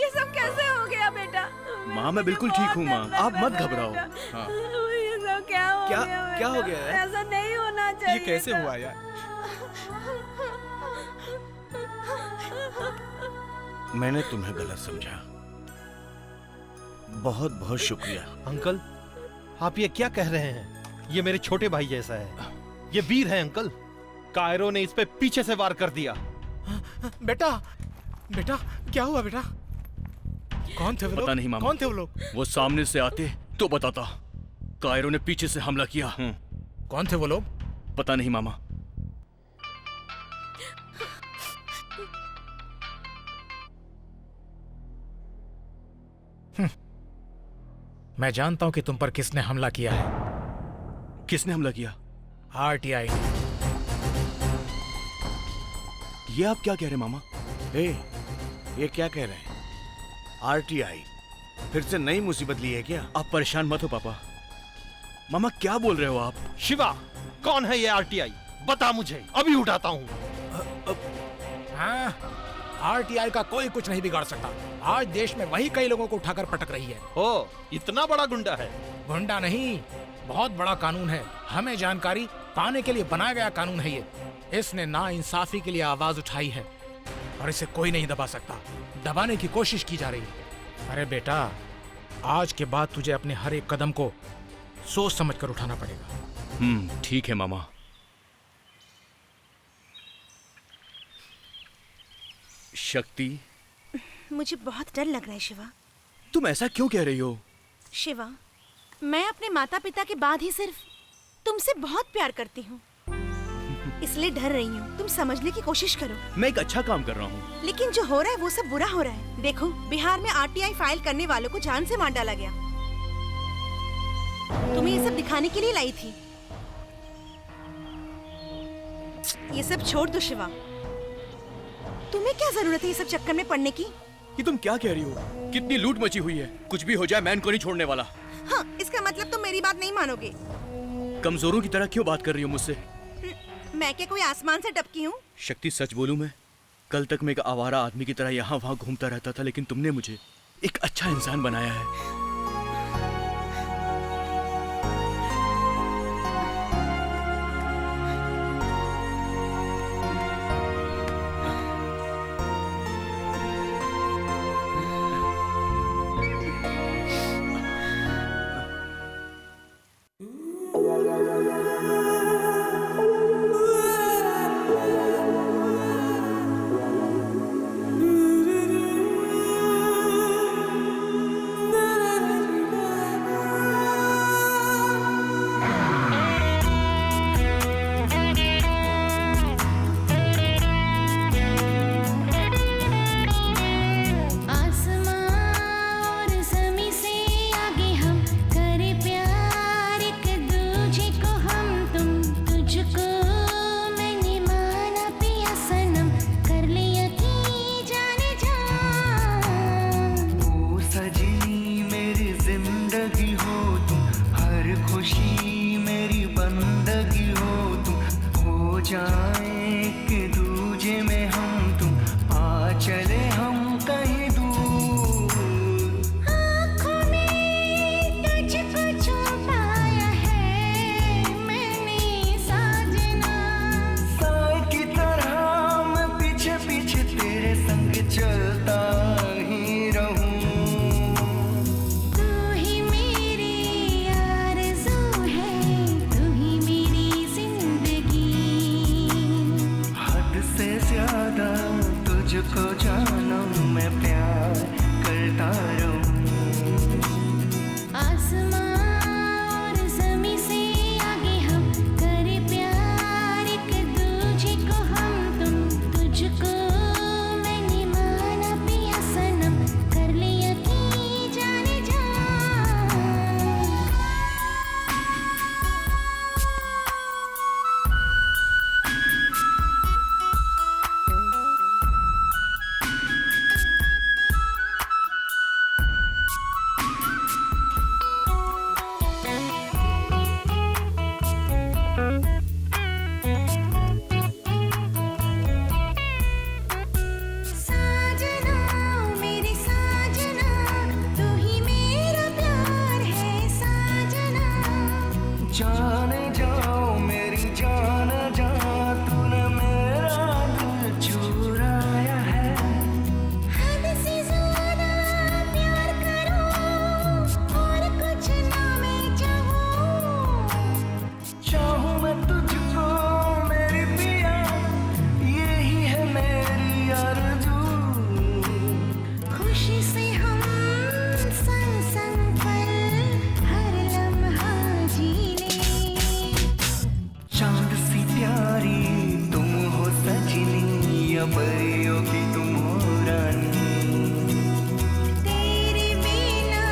ये सब कैसे हो गया बेटा? माँ, मैं बिल्कुल ठीक हूँ माँ, आप मत घबराओ। हाँ। ये सब क्या हो गया? क्या हो गया है? ऐसा नहीं होना चाहिए। ये कैसे हुआ यार? मैंने तुम्हें गलत समझा, बहुत बहुत शुक्रिया। अंकल, आप ये क्या कह रहे हैं? ये मेरे छोटे भाई जैसा है, ये वीर है अंकल। कायरो ने इस पे पीछे से वार कर दिया। बेटा क्या हुआ बेटा? कौन थे वो लोग? पता नहीं मामा। कौन थे वो लोग? वो सामने से आते तो बताता। कायरो ने पीछे से हमला किया। कौन थे वो लोग? पता नहीं मामा। मैं जानता हूं कि तुम पर किसने हमला किया है। किसने हमला किया? RTI। ये आप क्या कह रहे हैं मामा? ये क्या कह रहे हैं? RTI फिर से नई मुसीबत ली है क्या? आप परेशान मत हो पापा। मामा क्या बोल रहे हो आप? शिवा, कौन है ये RTI? बता मुझे, अभी उठाता हूँ। हाँ, RTI का कोई कुछ नहीं बिगाड़ सकता। आज देश में वही कई लोगों को उठाकर पटक रही है। ओ, इतना बड़ा गुंडा है? गुंडा नहीं, बहुत बड़ा कानून है। हमें जानकारी पाने के लिए बनाया गया कानून है ये। इसने नाइंसाफी के लिए आवाज उठाई है और इसे कोई नहीं दबा सकता। दबाने की कोशिश की जा रही है। अरे बेटा, आज के बाद तुझे अपने हर एक कदम को सोच समझ कर उठाना पड़ेगा। ठीक है मामा। शक्ति, मुझे बहुत डर लग रहा है शिवा। तुम ऐसा क्यों कह रही हो? शिवा, मैं अपने माता पिता के बाद ही सिर्फ तुमसे बहुत प्यार करती हूँ, इसलिए डर रही हूँ। तुम समझने की कोशिश करो। मैं एक अच्छा काम कर रहा हूँ। लेकिन जो हो रहा है वो सब बुरा हो रहा है। देखो, बिहार में RTI फाइल करने वालों को जान से मार डाला गया। तुम्हें ये सब दिखाने के लिए लाई थी। ये सब छोड़ दो शिवा। तुम्हें क्या जरूरत है ये सब चक्कर में पड़ने की? ये तुम क्या कह रही हो? कितनी लूट मची हुई है। कुछ भी हो जाए मैं इनको नहीं छोड़ने वाला। हाँ, इसका मतलब तुम मेरी बात नहीं मानोगे। कमजोरों की तरह क्यों बात कर रही हो मुझसे? मैं क्या कोई आसमान से टपकी हूँ? शक्ति, सच बोलूं मैं, कल तक मैं एक आवारा आदमी की तरह यहाँ वहाँ घूमता रहता था, लेकिन तुमने मुझे एक अच्छा इंसान बनाया है। जाए कि दूजे में हम तुम आ चले हम कहीं दूर। तुझको जानो मैं प्यार करता रहूं। आसमां और ज़मीं से आगे हम करे प्यार एक दूजे को हम तुम तुझको मैंने माना पिया सनम कर ले यकीन जाने जा। साजना मेरे साजना तू ही मेरा प्यार है साजना। जाने जाओ मेरी जान जा तूने मेरा दिल चुराया है। हद से ज़्यादा प्यार करो और कुछ ना मैं चाहूं मैं तुझको मेरी पिया यही है मेरी आरज़ू। खुशी से हम संग संग पल हर लम्हा जी ले। चांद सी प्यारी तुम हो सजनी या परियों की तुम हो रानी। तेरे बिना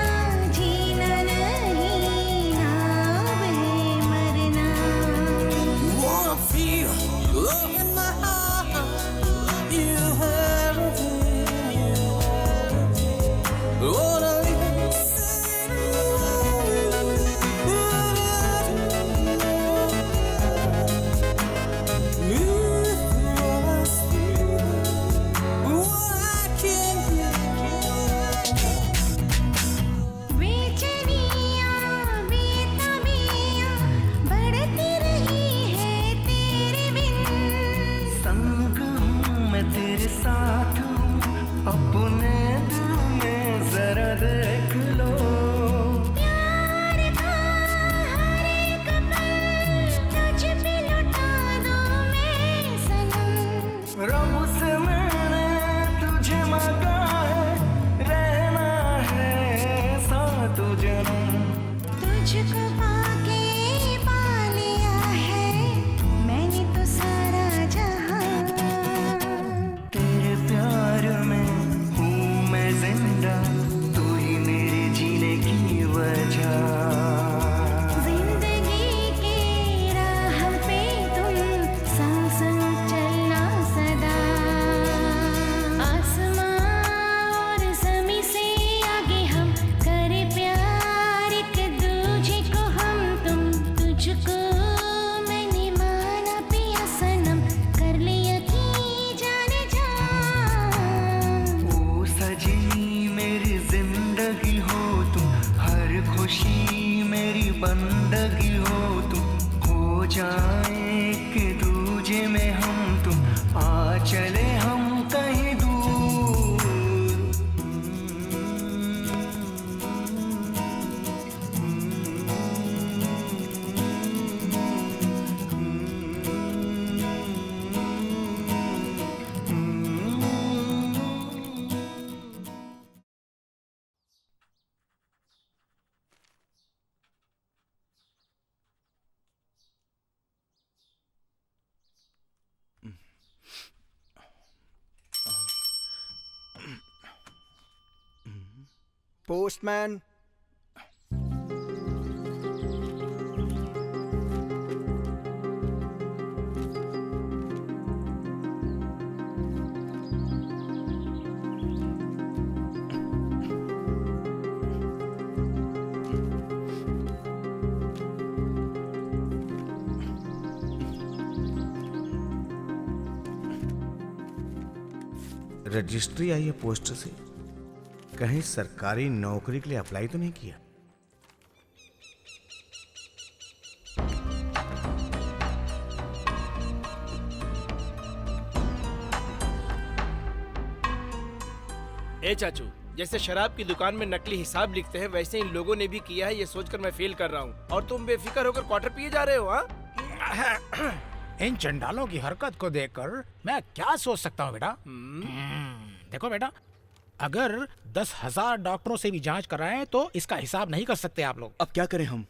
जीना नहीं नाम है मरना। Wanna feel love in my heart. You have wanna बेचैनियाँ बेताबियाँ बढ़ती रही है तेरे बिन। संग हूँ मैं तेरे साथ हूँ अपने दिल में जरा देख लो। प्यार का हर एक पल तुझ पे लुटा दूँ मैं सनम। रब से मैंने तुझे मांगा है रहना है साथ जन्म। तुझको पाके पा लिया है मैंने तो सारा जहां। तेरे प्यार में हूँ मैं जिंदा तू ही मेरे जीने की वजह। जिंदगी के राह पे तुम संग संग चलना सदा। आसमां और ज़मीं से आगे हम करे प्यार एक दूजे को हम तुम तुझको मैंने माना पिया सनम कर ले यकीन जाने जा। ओ सजनी मेरी जिंदगी हो तुम हर खुशी मेरी बंदगी हो तुम। हो जाए कि दूजे में हम तुम आ चले हम कहीं दूर। पोस्टमैन। रजिस्ट्री आई है पोस्ट से, कहीं सरकारी नौकरी के लिए अप्लाई तो नहीं किया? ए चाचू, जैसे शराब की दुकान में नकली हिसाब लिखते हैं वैसे इन लोगों ने भी किया है, ये सोचकर मैं फेल कर रहा हूँ और तुम बेफिक्र होकर क्वार्टर पिए जा रहे हो। हाँ इन चंडालों की हरकत को देखकर मैं क्या सोच सकता हूँ बेटा? देखो बेटा, अगर 10,000 डॉक्टरों से भी जांच कराएं तो इसका हिसाब नहीं कर सकते आप लोग। अब क्या करें हम?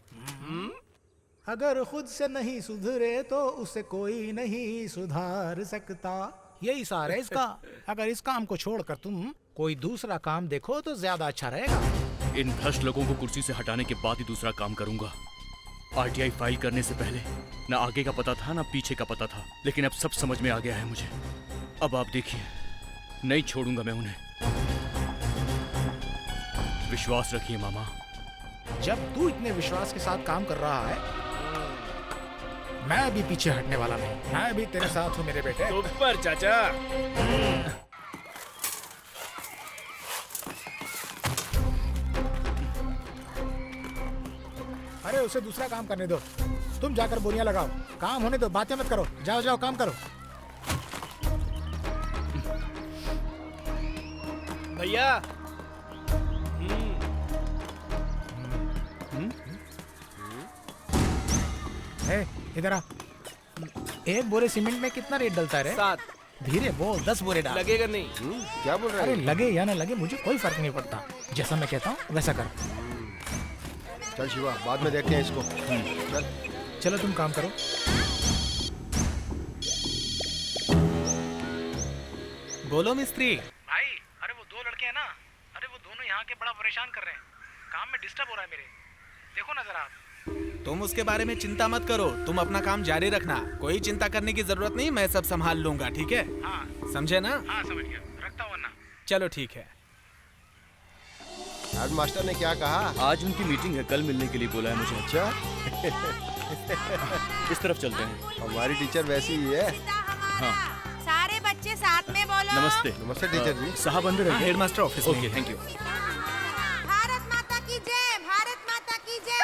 अगर खुद से नहीं सुधरे तो उसे कोई नहीं सुधार सकता, यही सार है इसका। अगर इस काम को छोड़कर तुम कोई दूसरा काम देखो तो ज्यादा अच्छा रहेगा। इन भ्रष्ट लोगों को कुर्सी से हटाने के बाद ही दूसरा काम करूंगा। आरटीआई फाइल करने से पहले ना आगे का पता था ना पीछे का पता था, लेकिन अब सब समझ में आ गया है मुझे। अब आप देखिए, नहीं छोड़ूंगा मैं उन्हें। विश्वास रखिए मामा। जब तू इतने विश्वास के साथ काम कर रहा है, मैं भी पीछे हटने वाला नहीं। मैं भी तेरे साथ हूँ मेरे बेटे। ऊपर चाचा। अरे उसे दूसरा काम करने दो, तुम जाकर बोरियां लगाओ। काम होने दो, बातें मत करो। जाओ जाओ काम करो। भैया इधर आ। एक बोरे सीमेंट में कितना रेट डलता है रे? 7। धीरे बोल, 10 बोरे डाल। लगेगा नहीं। क्या बोल रहा है? अरे लगे या ना लगे मुझे कोई फर्क नहीं पड़ता। जैसा मैं कहता हूँ वैसा कर। चल शिवा, बाद में देखते हैं इसको। चल चलो तुम काम करो। बोलो मिस्त्री। भाई, अरे वो 2 लड़के हैं ना, अरे वो दोनों यहाँ के बड़ा परेशान कर रहे हैं। काम में डिस्टर्ब हो रहा है मेरे। देखो ना जरा। तुम उसके बारे में चिंता मत करो, तुम अपना काम जारी रखना। कोई चिंता करने की जरूरत नहीं, मैं सब संभाल लूंगा, ठीक है? हाँ। समझे ना? हाँ समझ गया, रखता हूँ वरना। चलो ठीक है। हेड मास्टर ने क्या कहा? आज उनकी मीटिंग है, कल मिलने के लिए बोला है मुझे। अच्छा इस तरफ चलते हैं। हमारी टीचर वैसी ही है। हाँ। सारे बच्चे साथ में बोलो। नमस्ते। नमस्ते टीचर जी। साहब अंदर है। हेड मास्टर ऑफिस में। Okay, thank you. Bharat Mata की जय, भारत माता की जय।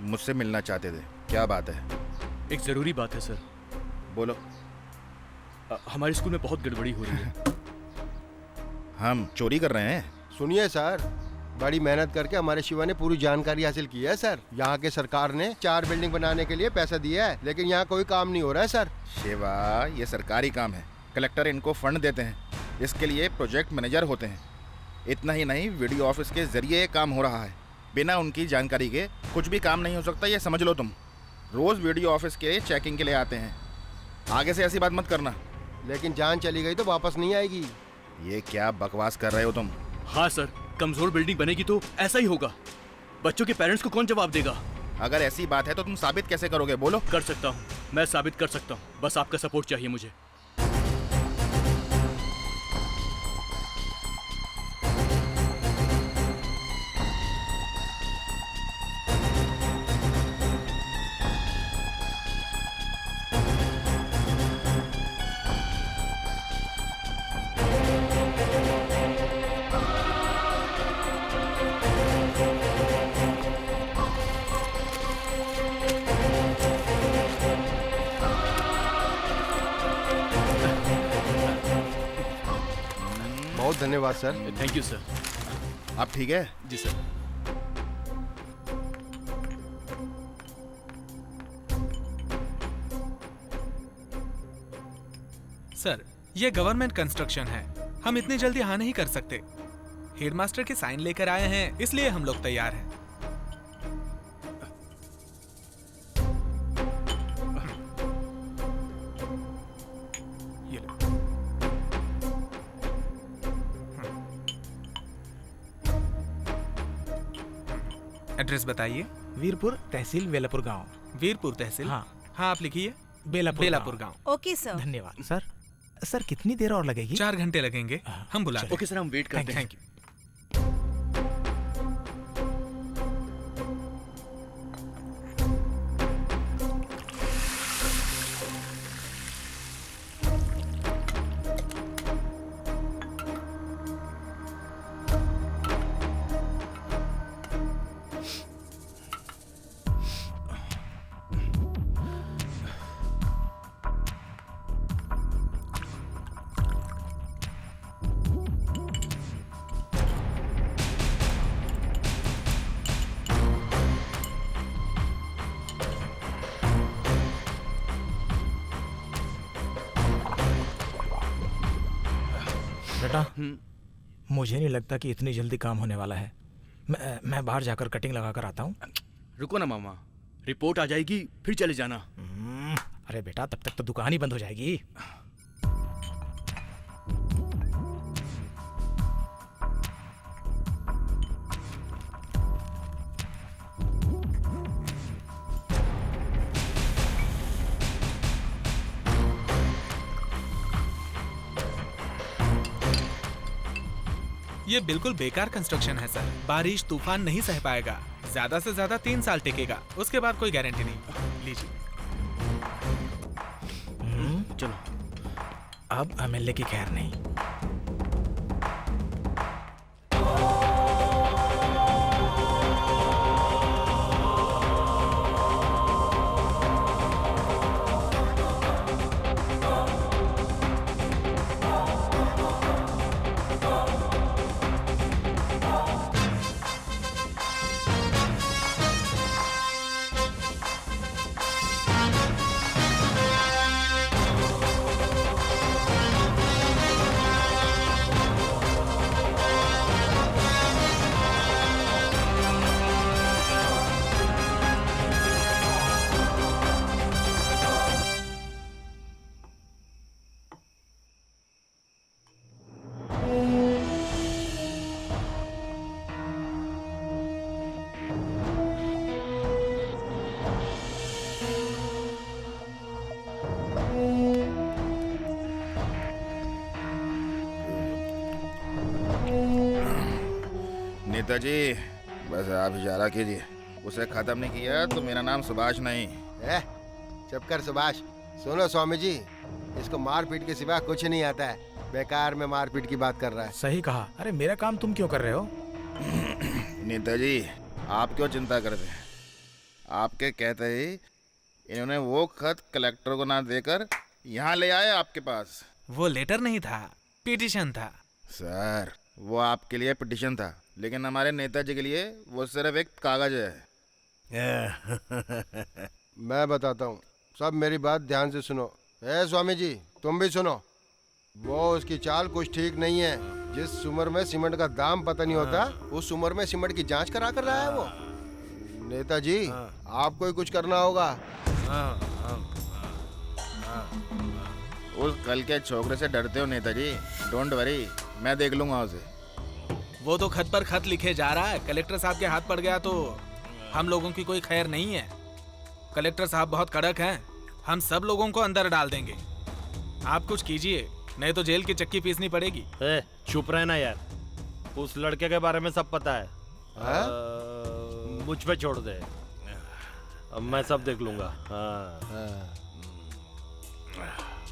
मुझसे मिलना चाहते थे, क्या बात है? एक जरूरी बात है सर। बोलो। हमारे स्कूल में बहुत गड़बड़ी हो रही है। हम चोरी कर रहे हैं? सुनिए सर, बड़ी मेहनत करके हमारे शिवा ने पूरी जानकारी हासिल की है सर। यहाँ के सरकार ने 4 बिल्डिंग बनाने के लिए पैसा दिया है, लेकिन यहाँ कोई काम नहीं हो रहा है सर। शिवा, ये सरकारी काम है, कलेक्टर इनको फंड देते हैं, इसके लिए प्रोजेक्ट मैनेजर होते हैं। इतना ही नहीं, वीडियो ऑफिस के जरिए ये काम हो रहा है। बिना उनकी जानकारी के कुछ भी काम नहीं हो सकता, ये समझ लो तुम। रोज वीडियो ऑफिस के चेकिंग के लिए आते हैं। आगे से ऐसी बात मत करना। लेकिन जान चली गई तो वापस नहीं आएगी। ये क्या बकवास कर रहे हो तुम? हाँ सर, कमजोर बिल्डिंग बनेगी तो ऐसा ही होगा। बच्चों के पेरेंट्स को कौन जवाब देगा? अगर ऐसी बात है तो तुम साबित कैसे करोगे? बोलो। कर सकता हूँ, मैं साबित कर सकता हूँ, बस आपका सपोर्ट चाहिए मुझे। बहुत धन्यवाद सर। Thank you sir. आप ठीक है? जी सर। सर, ये गवर्नमेंट कंस्ट्रक्शन है, हम इतनी जल्दी हाँ नहीं कर सकते। हेडमास्टर के साइन लेकर आए हैं, इसलिए हम लोग तैयार हैं। ये लो। एड्रेस बताइए। वीरपुर तहसील बेलापुर गांव। वीरपुर तहसील? हाँ। हाँ, आप लिखिए। बेलापुर गांव। Okay sir. धन्यवाद सर। सर कितनी देर और लगेगी? 4 घंटे लगेंगे, हम बुलाते हैं। ओके सर, हम वेट करते हैं। Thank you. बेटा मुझे नहीं लगता कि इतनी जल्दी काम होने वाला है। मैं बाहर जाकर कटिंग लगा कर आता हूँ। रुको ना मामा, रिपोर्ट आ जाएगी फिर चले जाना। अरे बेटा तब तक तो दुकान ही बंद हो जाएगी। ये बिल्कुल बेकार कंस्ट्रक्शन है सर। बारिश तूफान नहीं सह पाएगा। ज्यादा से ज्यादा 3 साल टिकेगा, उसके बाद कोई गारंटी नहीं। लीजिए। चलो अब एमएलए की खैर नहीं। नेताजी बस आप इशारा कीजिए, उसे खत्म नहीं किया तो मेरा नाम सुभाष नहीं। चुप कर सुभाष। सुनो स्वामी जी, इसको मारपीट के सिवा कुछ नहीं आता है। बेकार में मारपीट की बात कर रहा है। सही कहा। अरे मेरा काम तुम क्यों कर रहे हो? नेताजी आप क्यों चिंता करते हैं? आपके कहते ही इन्होंने वो खत कलेक्टर को ना देकर यहाँ ले आए आपके पास। वो लेटर नहीं था, पिटीशन था। सर वो आपके लिए पिटीशन था, लेकिन हमारे नेताजी के लिए वो सिर्फ एक कागज है। मैं बताता हूँ, सब मेरी बात ध्यान से सुनो। स्वामी जी तुम भी सुनो। वो उसकी चाल कुछ ठीक नहीं है। जिस उम्र में सीमेंट का दाम पता नहीं होता, उस उम्र में सीमेंट की जांच करा कर रहा है वो। नेताजी आपको ही कुछ करना होगा। उस कल के छोकरे से डरते हो नेताजी? डोंट वरी, मैं देख लूंगा उसे। वो तो खत पर खत लिखे जा रहा है। कलेक्टर साहब के हाथ पड़ गया तो हम लोगों की कोई खैर नहीं है। कलेक्टर साहब बहुत कड़क हैं, हम सब लोगों को अंदर डाल देंगे। आप कुछ कीजिए, नहीं तो जेल की चक्की पीसनी पड़ेगी। चुप रहना यार, उस लड़के के बारे में सब पता है। मुझ पे छोड़ दे, अब मैं सब देख लूंगा।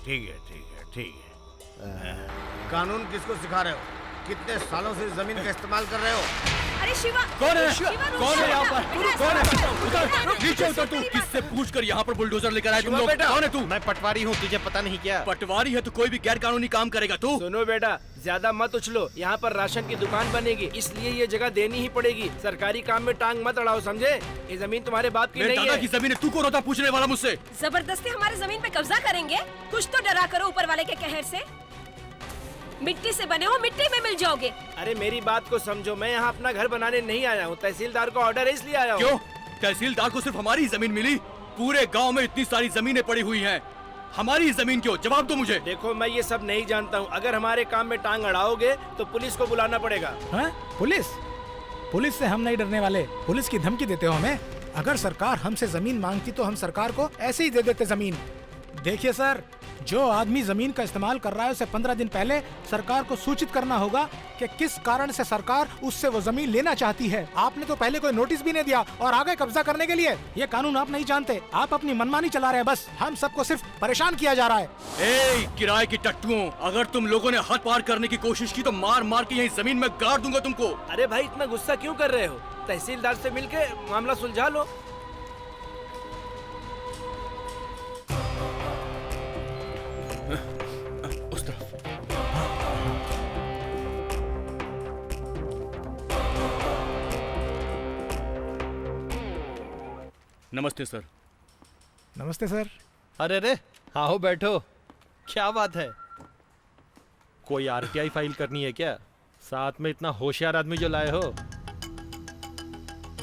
ठीक है ठीक है ठीक है। कानून किसको सिखा रहे हो? कितने सालों से जमीन का इस्तेमाल कर रहे हो? अरे शिवा, कौन है? शिवा, कौन है यहाँ पर? कौन है? उतर, नीचे उतर तू। किससे पूछकर यहाँ पर बुलडोजर लेकर आया तुम लोग? कौन है तू? मैं पटवारी हूँ, तुझे पता नहीं क्या? पटवारी है तो कोई भी गैर कानूनी काम करेगा तू? सुनो बेटा, ज्यादा मत उछलो। यहाँ पर राशन की दुकान बनेगी, इसलिए ये जगह देनी ही पड़ेगी। सरकारी काम में टांग मत अड़ाओ, समझे? ये जमीन तुम्हारे बाप की नहीं है। की जमीन है, तू कौन होता पूछने वाला मुझसे? जबरदस्ती हमारी जमीन पे कब्जा करेंगे? कुछ तो डरा करो ऊपर वाले के कहर से। मिट्टी से बने हो, मिट्टी में मिल जाओगे। अरे मेरी बात को समझो, मैं यहाँ अपना घर बनाने नहीं आया हूँ। तहसीलदार का ऑर्डर है इसलिए आया हूँ। क्यों? तहसीलदार को सिर्फ हमारी जमीन मिली? पूरे गांव में इतनी सारी जमीनें पड़ी हुई हैं, हमारी जमीन क्यों? जवाब दो मुझे। देखो मैं ये सब नहीं जानता हूँ। अगर हमारे काम में टांग अड़ाओगे तो पुलिस को बुलाना पड़ेगा। पुलिस? पुलिस से हम नहीं डरने वाले। पुलिस की धमकी देते हो हमें? अगर सरकार हमसे जमीन मांगती तो हम सरकार को ऐसे ही दे देते जमीन। देखिए सर, जो आदमी जमीन का इस्तेमाल कर रहा है उसे 15 दिन पहले सरकार को सूचित करना होगा कि किस कारण से सरकार उससे वो जमीन लेना चाहती है। आपने तो पहले कोई नोटिस भी नहीं दिया और आगे कब्जा करने के लिए। ये कानून आप नहीं जानते, आप अपनी मनमानी चला रहे हैं। बस हम सबको सिर्फ परेशान किया जा रहा है। किराए की टट्टुओं, अगर तुम लोगों ने हद पार करने की कोशिश की तो मार मार के यही जमीन में गाड़ दूंगा तुमको। अरे भाई इतना गुस्सा क्यों कर रहे हो? तहसीलदार से मिलके मामला सुलझा लो। उस तरफ। नमस्ते सर। नमस्ते सर। अरे रे, आओ बैठो। क्या बात है? कोई आरटीआई फाइल करनी है क्या? साथ में इतना होशियार आदमी जो लाए हो।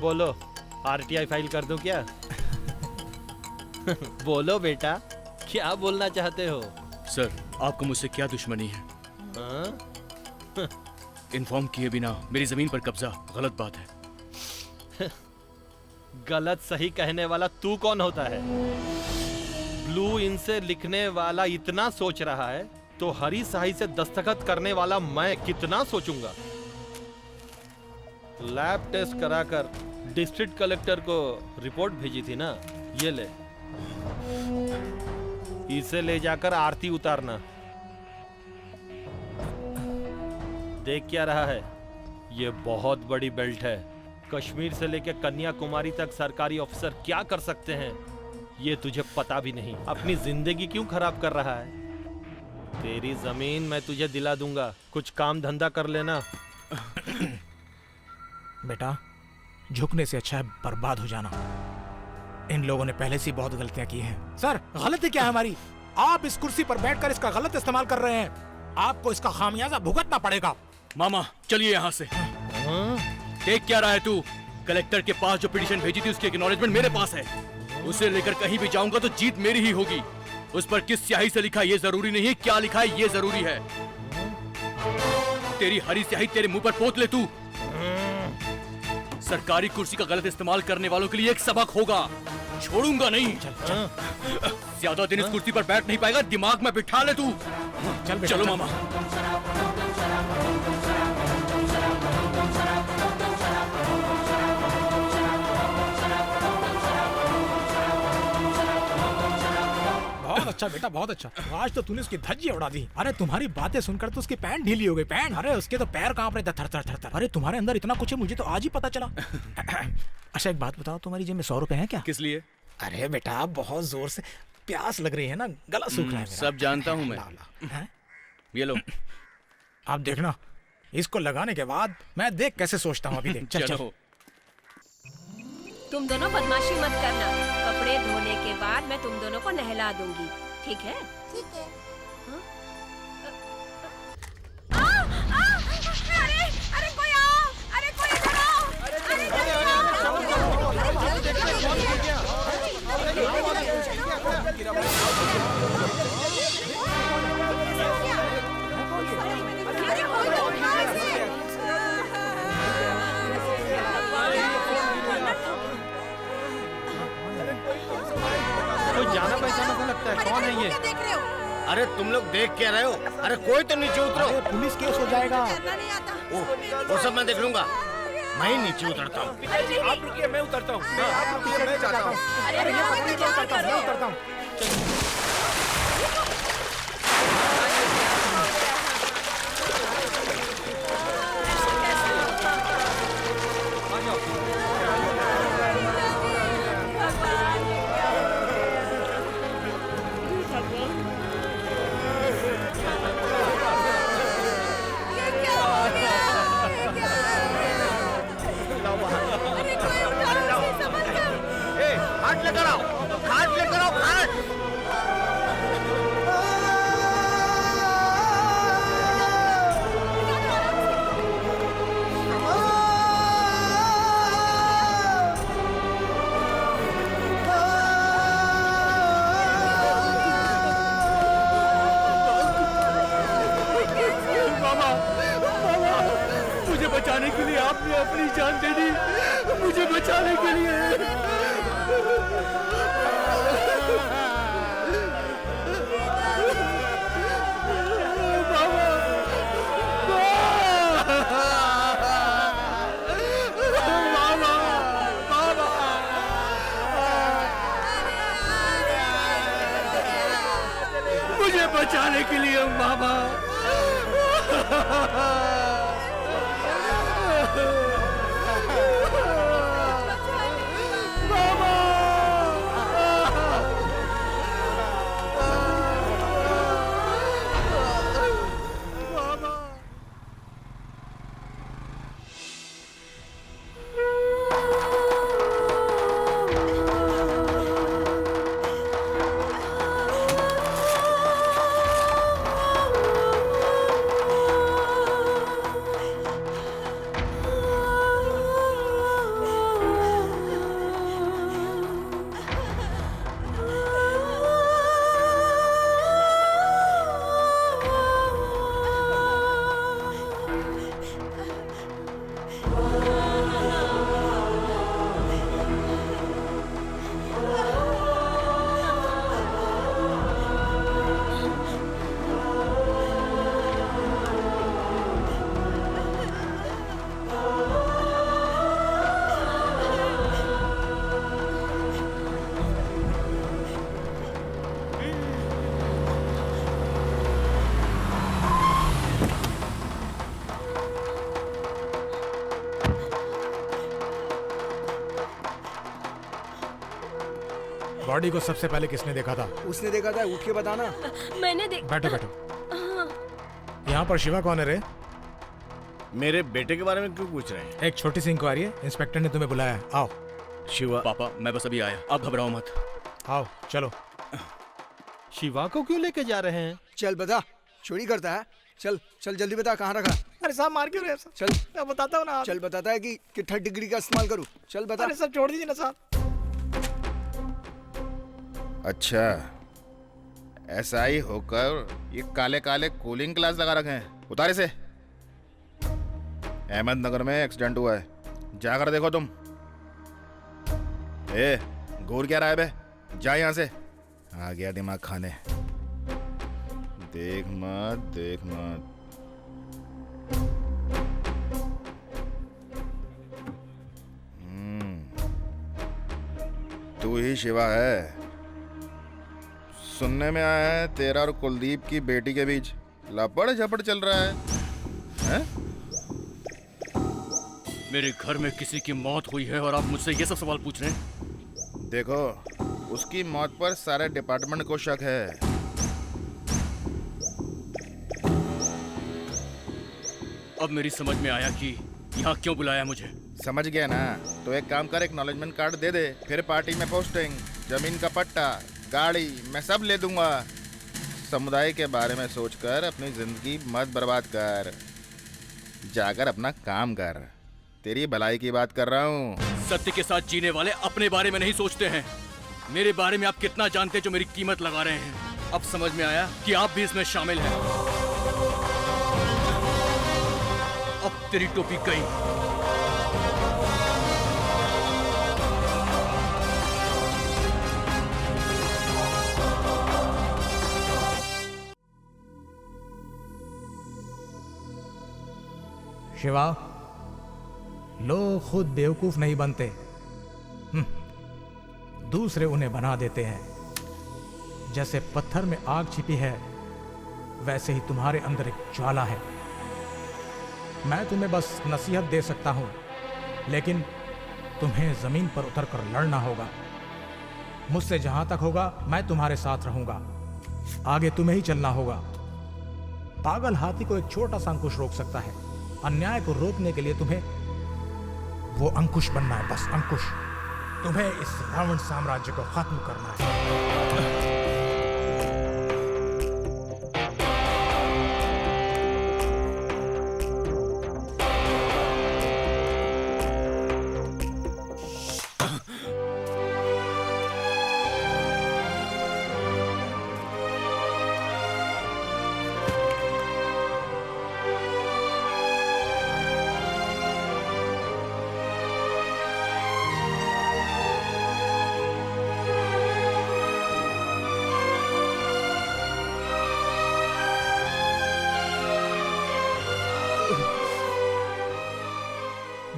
बोलो, आरटीआई फाइल कर दूं क्या? बोलो बेटा, क्या बोलना चाहते हो? सर, आपको मुझसे क्या दुश्मनी है? इन्फॉर्म किए बिना मेरी जमीन पर कब्जा गलत बात है। गलत सही कहने वाला तू कौन होता है? ब्लू इनसे लिखने वाला इतना सोच रहा है तो हरी स्याही से दस्तखत करने वाला मैं कितना सोचूंगा। लैब टेस्ट कराकर डिस्ट्रिक्ट कलेक्टर को रिपोर्ट भेजी थी ना, ये ले, इसे ले जाकर आरती उतारना। देख क्या रहा है? ये बहुत बड़ी बेल्ट है। कश्मीर से लेकर कन्याकुमारी तक सरकारी ऑफिसर क्या कर सकते हैं ये तुझे पता भी नहीं। अपनी जिंदगी क्यों खराब कर रहा है? तेरी जमीन मैं तुझे दिला दूंगा, कुछ काम धंधा कर लेना। बेटा, झुकने से अच्छा है बर्बाद हो जाना। इन लोगों ने पहले से बहुत गलतियां की हैं। सर, गलती क्या है हमारी? आप इस कुर्सी पर बैठकर इसका गलत इस्तेमाल कर रहे हैं। आपको इसका खामियाजा भुगतना पड़ेगा। मामा, चलिए यहाँ से। देख क्या रहा है तू? कलेक्टर के पास जो पिटीशन भेजी थी उसकी एक्नॉलेजमेंट मेरे पास है। उसे लेकर कहीं भी जाऊंगा तो जीत मेरी ही होगी। उस पर किस स्याही से लिखा ये जरूरी नहीं है, क्या लिखा है ये जरूरी है। तेरी हरी स्याही तेरे मुंह पर पोत ले तू। सरकारी कुर्सी का गलत इस्तेमाल करने वालों के लिए एक सबक होगा, छोड़ूंगा नहीं। ज्यादा दिन इस कुर्सी पर बैठ नहीं पाएगा, दिमाग में बिठा ले तू। चलो मामा। बहुत अच्छा बेटा, बहुत अच्छा। आज तो तूने उसकी धज्जी उड़ा दी। अरे तुम्हारी बातें सुनकर तो उसकी पैंट ढीली हो गई। पैंट, अरे उसके तो पैर कांप रहे थे थर थर थर थर। अरे तुम्हारे अंदर इतना कुछ है, मुझे तो आज ही पता चला। अच्छा एक बात बताओ, तुम्हारी जेब में 100 रुपए हैं क्या? किस लिए? अरे बेटा, बहुत जोर से प्यास लग रही है ना, गला सूख रहा है मेरा। सब जानता हूँ मैं। ये लो। आप देखना, इसको लगाने के बाद मैं देख कैसे सोचता हूँ। अभी देख। चलो। तुम दोनों बदमाशी मत करना। कपड़े धोने के बाद मैं तुम दोनों को नहला दूंगी, ठीक है? ठीक है। अरे अरे कोई आओ, अरे कोई इधर आओ, कोई जाना पहचाना सा लगता है। कौन है ये? क्या देख रहे हो? अरे तुम लोग देख क्या रहे हो? अरे कोई तो नीचे उतरो। पुलिस केस हो जाएगा। नहीं आता। वो सब मैं देख लूंगा। मैं ही नीचे उतरता हूँ। आप रुकिए, मैं उतरता हूँ। आप रुकिए, मैं जाता हूँ। अरे ये पकड़िए, मैं उतरता हूँ। हाथ लेकर आओ, हाथ लेकर आओ, हाथ। मुझे बचाने के लिए आपने अपनी जान दे दी। मुझे बचाने के लिए। मुझे बचाने के लिए मामा। बॉडी को सबसे पहले किसने देखा था? उसने देखा था, उठ के बताना। मैंने बैठो बैठो। यहाँ पर शिवा कौन है रे? मेरे बेटे के बारे में क्यों पूछ रहे हैं? एक छोटी सी इंक्वायरी है, इंस्पेक्टर ने तुम्हें बुलाया है। आओ। शिवा। पापा मैं बस अभी आया, आप घबराओ मत। आओ चलो। शिवा को क्यों लेके जा रहे हैं? चल बता, चोरी करता है? चल चल जल्दी बता, कहाँ रखा? अरे साहब मार क्यों रहे हैं? चल मैं बताता हूँ ना। चल बताता है कि थर्ड डिग्री का इस्तेमाल करूँ। चल बता। अरे साहब छोड़ दीजिए ना साहब। अच्छा, ऐसा ही होकर ये काले काले कूलिंग ग्लास लगा रखे हैं। उतारे से। अहमदनगर में एक्सीडेंट हुआ है, जाकर देखो तुम। ए, घूर क्या रहा है बे? जा यहाँ से। आ गया दिमाग खाने। देख मत, देख मत। तू ही शिवा है। सुनने में आया है तेरा और कुलदीप की बेटी के बीच लपड़ झपड़ चल रहा है, हैं? मेरे घर में किसी की मौत हुई है और आप मुझसे ये सब सवाल पूछ रहे हैं? देखो, उसकी मौत पर सारे डिपार्टमेंट को शक है। अब मेरी समझ में आया कि यहाँ क्यों बुलाया मुझे। समझ गया ना? तो एक काम कर, एक्नॉलेजमेंट कार्ड दे दे, फिर पार्टी में पोस्टिंग, जमीन का पट्टा, गाड़ी मैं सब ले दूंगा। समुदाय के बारे में सोचकर अपनी जिंदगी मत बर्बाद कर, जाकर अपना काम कर। तेरी भलाई की बात कर रहा हूँ। सत्य के साथ जीने वाले अपने बारे में नहीं सोचते हैं। मेरे बारे में आप कितना जानते हैं जो मेरी कीमत लगा रहे हैं? अब समझ में आया कि आप भी इसमें शामिल हैं। अब तेरी टोपी गई। शिवा, लोग खुद बेवकूफ नहीं बनते, दूसरे उन्हें बना देते हैं। जैसे पत्थर में आग छिपी है, वैसे ही तुम्हारे अंदर एक ज्वाला है। मैं तुम्हें बस नसीहत दे सकता हूं, लेकिन तुम्हें जमीन पर उतरकर लड़ना होगा। मुझसे जहां तक होगा मैं तुम्हारे साथ रहूंगा। आगे तुम्हें ही चलना होगा। पागल हाथी को एक छोटा सा अंकुश रोक सकता है। अन्याय को रोकने के लिए तुम्हें वो अंकुश बनना है, बस अंकुश। तुम्हें इस रावण साम्राज्य को खत्म करना है।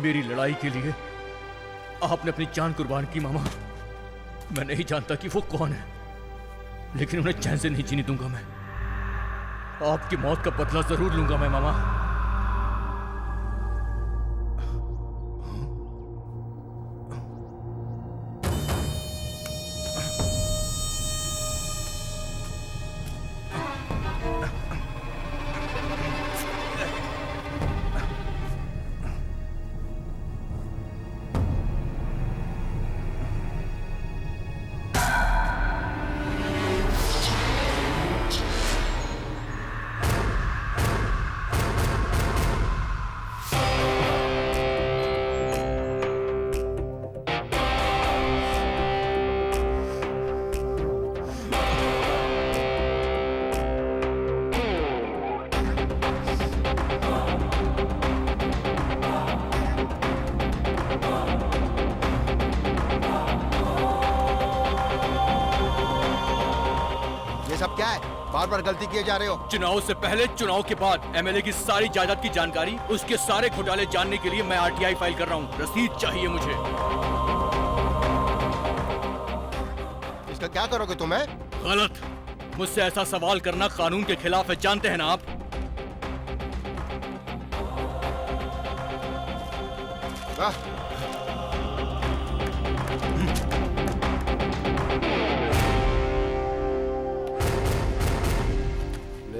मेरी लड़ाई के लिए आपने अपनी जान कुर्बान की मामा। मैं नहीं जानता कि वो कौन है, लेकिन उन्हें चैन से नहीं जीने दूंगा मैं। आपकी मौत का बदला जरूर लूंगा मैं मामा। सब क्या है? बार बार गलती किए जा रहे हो। चुनाव से पहले, चुनाव के बाद एमएलए की सारी जायदाद की जानकारी, उसके सारे घोटाले जानने के लिए मैं आरटीआई फाइल कर रहा हूँ। रसीद चाहिए मुझे। इसका क्या करोगे तुम? गलत। मुझसे ऐसा सवाल करना कानून के खिलाफ है, जानते हैं ना आप?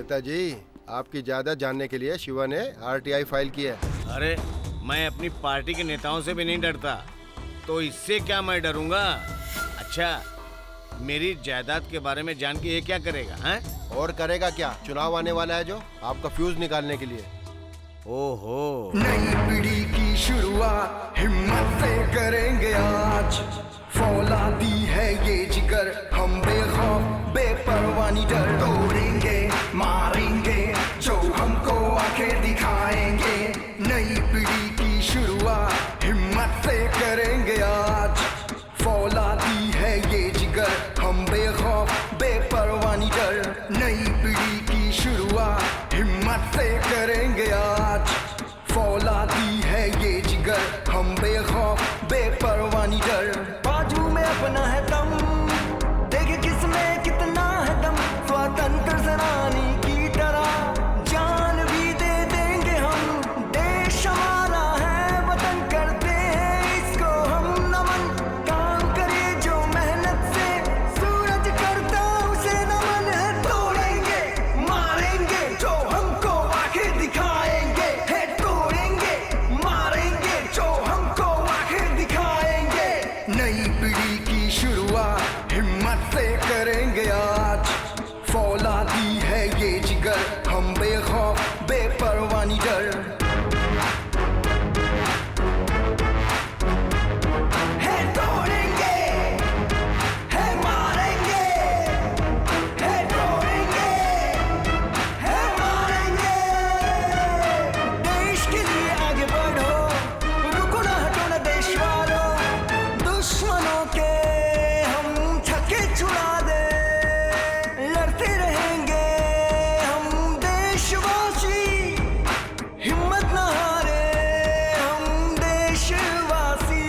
नेताजी, आपकी जायदाद जानने के लिए शिवा ने आरटीआई फाइल की है। अरे मैं अपनी पार्टी के नेताओं से भी नहीं डरता, तो इससे क्या मैं डरूंगा? अच्छा, मेरी जायदाद के बारे में जान के ये क्या करेगा? हैं? और करेगा क्या? चुनाव आने वाला है जो, आपका फ्यूज निकालने के लिए। ओहो। नई पीढ़ी की शुरुआत हिम्मत से करेंगे आज, फौलादी है ये जिगर, हम बेखौफ बेपरवाह नहीं डर, तोड़ेंगे मारेंगे जो हमको आंखें दिखाएंगे। नई पीढ़ी की शुरुआत हिम्मत से करेंगे आज, फौलादी है ये जिगर, हम बेखौफ बेपरवाह नहीं डर। नई पीढ़ी की शुरुआत हिम्मत से करेंगे आज, फौलादी है ये जिगर, हम बेखौफ बेपरवाह नहीं डर। बाजू में अपना है दम, देखे किसमें कितना है दम, स्वतंत्र सेनानी की तरह जान भी दे देंगे हम। देश हमारा है, वतन करते हैं इसको हम नमन, काम करे जो मेहनत से सूरज करता उसे नमन है। तोड़ेंगे मारेंगे जो हमको आंखें दिखाएंगे, है तोड़ेंगे मारेंगे जो हमको आंखें दिखाएंगे। नई पीढ़ी की शुरुआत हिम्मत से करेंगे आज, फौलादी है ये जिगर, हम बेखौफ बेपरवाह नहीं डर। है तोड़ेंगे है मारेंगे, है तोड़ेंगे है मारेंगे। देश के लिए आगे बढ़ो, रुको ना हटो ना देश वालों, दुश्मनों के हम छक्के छुड़ा दे, लड़ते रहेंगे हम देशवासी, हिम्मत ना हारे हम देशवासी।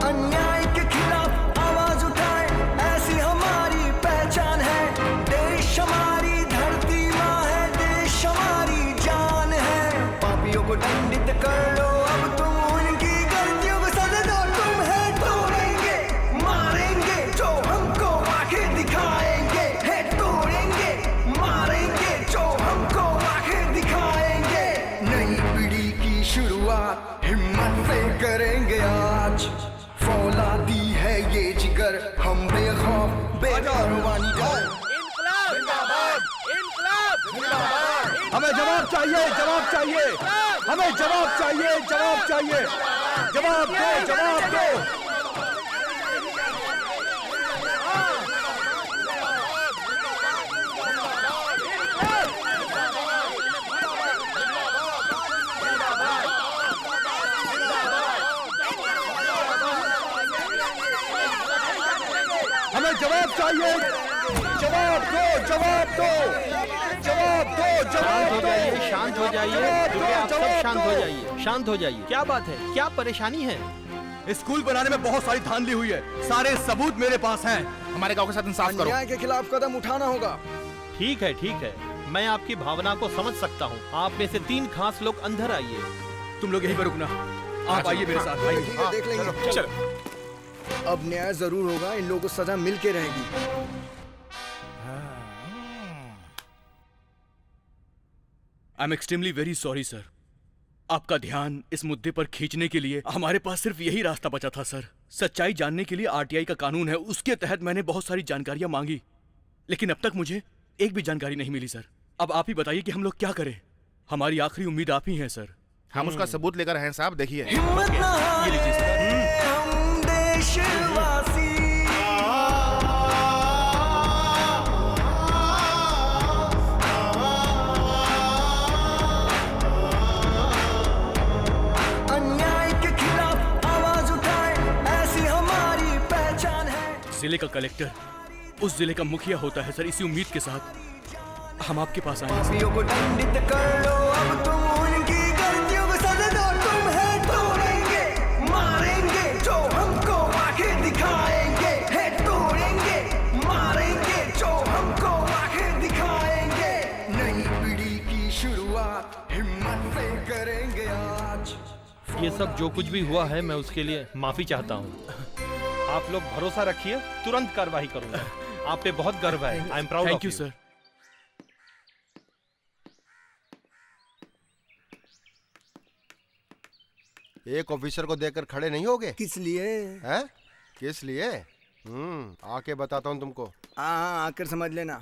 अन्याय के खिलाफ आवाज उठाए, ऐसी हमारी पहचान है। देश हमारी धरती माँ है, देश हमारी जान है। पापियों को दंडित कर लो अब तुम, उनकी गलतियों को सजा दो तुम, है तोड़ेंगे मारेंगे जो हमको आंखें दिखाएंगे, है तोड़ेंगे मारेंगे जो हमको आंखें दिखाएंगे। नई पीढ़ी की शुरुआत हिम्मत से करेंगे आज, फौलादी है ये जिगर, हम बेखौफ बेपरवाह नहीं डर। हमें जवाब चाहिए, जवाब चाहिए, हमें जवाब चाहिए, जवाब चाहिए, जवाब दो, जवाब दो। हमें जवाब चाहिए, जवाब दो, जवाब दो, जवाब दो, जवाब दो। शांत हो जाइए, क्योंकि आप सब शांत हो जाइए, शांत हो जाइए। क्या बात है, क्या परेशानी है? स्कूल बनाने में बहुत सारी धांधली हुई है, सारे सबूत मेरे पास हैं। हमारे गांव के साथ इंसाफ करो। अन्याय के खिलाफ कदम उठाना होगा। ठीक है, ठीक है, मैं आपकी भावना को समझ सकता हूँ। आप में से 3 खास लोग अंदर आइए। तुम लोग यहीं पर रुकना, आप आइए मेरे साथ, आइए। ठीक है, देख लेंगे। चलो। अब न्याय जरूर होगा, इन लोगों को सजा मिल के रहेगी। I am extremely very sorry sir. आपका ध्यान इस मुद्दे पर खींचने के लिए हमारे पास सिर्फ यही रास्ता बचा था सर। सच्चाई जानने के लिए आरटीआई का कानून है, उसके तहत मैंने बहुत सारी जानकारियां मांगी, लेकिन अब तक मुझे एक भी जानकारी नहीं मिली सर। अब आप ही बताइए कि हम लोग क्या करें। हमारी आखिरी उम्मीद आप ही हैं सर। हम उसका सबूत लेकर हैं साहब, देखिए। ये लीजिए सर। हम देशवासी अन्याय के खिलाफ आवाज उठाए, ऐसी हमारी पहचान है। जिले का कलेक्टर उस जिले का मुखिया होता है सर। इसी उम्मीद के साथ हम आपके पास आए। पापियों को दंडित कर लो अब तुम, उनकी गलतियों को सजा दो तुम, है तोड़ेंगे मारेंगे जो हमको आंखें दिखाएंगे, है तोड़ेंगे मारेंगे जो हमको आंखें दिखाएंगे। नई पीढ़ी की शुरुआत हिम्मत से करेंगे आज। ये सब जो कुछ भी हुआ है मैं उसके लिए माफी चाहता हूँ। आप लोग भरोसा रखिए, तुरंत कार्रवाई करूंगा। आप पे बहुत गर्व है। I am proud of thank you sir. एक ऑफिसर को देखकर खड़े नहीं होगे? किस लिए? हैं? किस लिए? आके बताता हूँ तुमको। हाँ, आकर समझ लेना।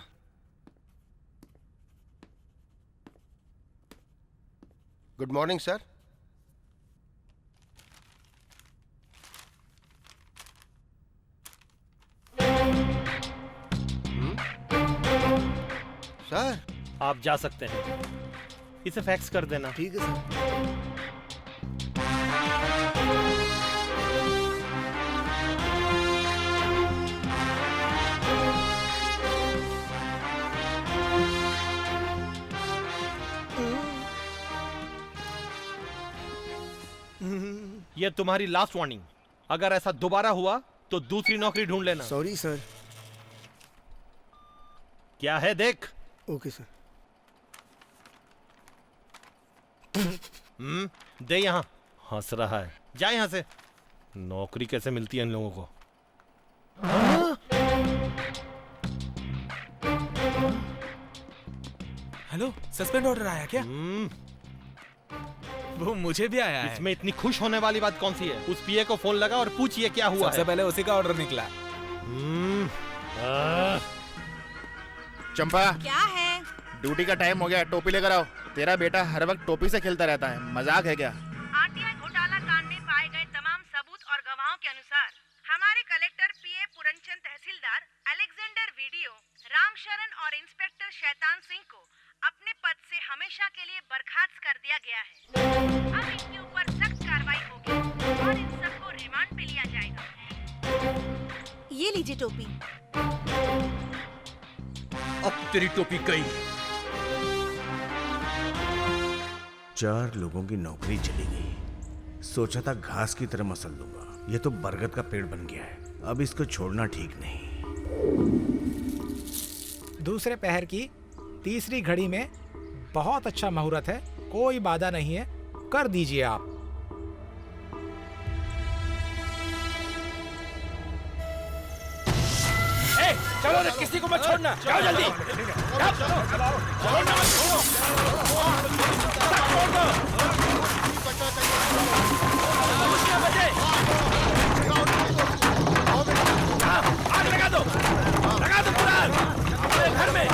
Good morning sir. सर आप जा सकते हैं, इसे फैक्स कर देना। ठीक है सर। ये तुम्हारी लास्ट वार्निंग। अगर ऐसा दोबारा हुआ तो दूसरी नौकरी ढूंढ लेना। Sorry sir. क्या है देख। Okay sir. दे यहाँ। हंस रहा है, जा यहाँ से। नौकरी कैसे मिलती है इन लोगों को? हेलो, सस्पेंड ऑर्डर आया क्या? वो मुझे भी आया है। इसमें इतनी खुश होने वाली बात कौन सी है? उस पीए को फोन लगा और पूछिए क्या हुआ। सबसे पहले उसी का ऑर्डर निकला। चंपा, क्या है? ड्यूटी का टाइम हो गया, टोपी लेकर आओ। तेरा बेटा हर वक्त टोपी से खेलता रहता है, मजाक है क्या? आरटीआई घोटाला कांड में पाए गए तमाम सबूत और गवाहों के अनुसार हमारे कलेक्टर पीए पुरनचंद, तहसीलदार अलेक्जेंडर वीडियो, रामशरण और इंस्पेक्टर शैतान सिंह को अपने पद से हमेशा के लिए बर्खास्त कर दिया गया है। अब इनके ऊपर सख्त कार्रवाई होगी और इन सबको रिमांड पे लिया जाएगा। ये लीजिए टोपी। अब तेरी टोपी गई। 4 लोगों की नौकरी चली गई। सोचा था घास की तरह मसल दूंगा, ये तो बरगद का पेड़ बन गया है। अब इसको छोड़ना ठीक नहीं। दूसरे पहर की तीसरी घड़ी में बहुत अच्छा मुहूर्त है, कोई बाधा नहीं है, कर दीजिए आप। चलो रे, किसी को मत छोड़ना। जाओ जल्दी। आग लगा दो पूरा अपने घर में।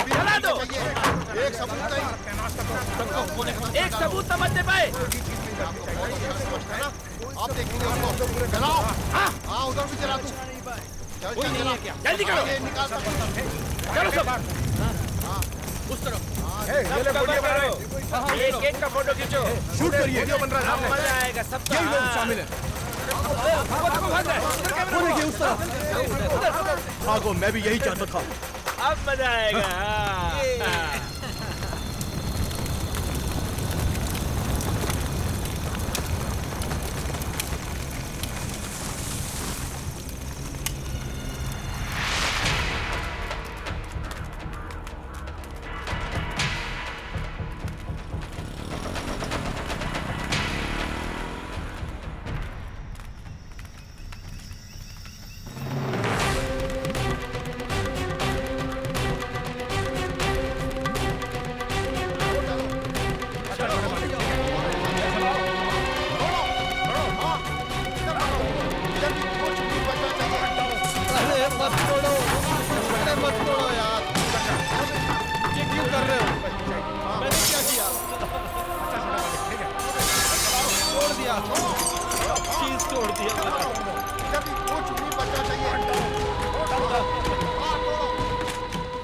जला दो। एक सबूत समझ नहीं पाए। आप देखेंगे उसको। जलाओ। हाँ, उधर भी जला दूं। कोई नहीं है क्या? जल्दी करो। चलो सब उस तरफ। एक का फोटो खींचो। शूट करिए। वीडियो बन रहा है, मजा आएगा। सब यही लोग शामिल हैं। वो देखिए उस तरफ। भागो, मैं भी यही चाहता था। अब मजा आएगा।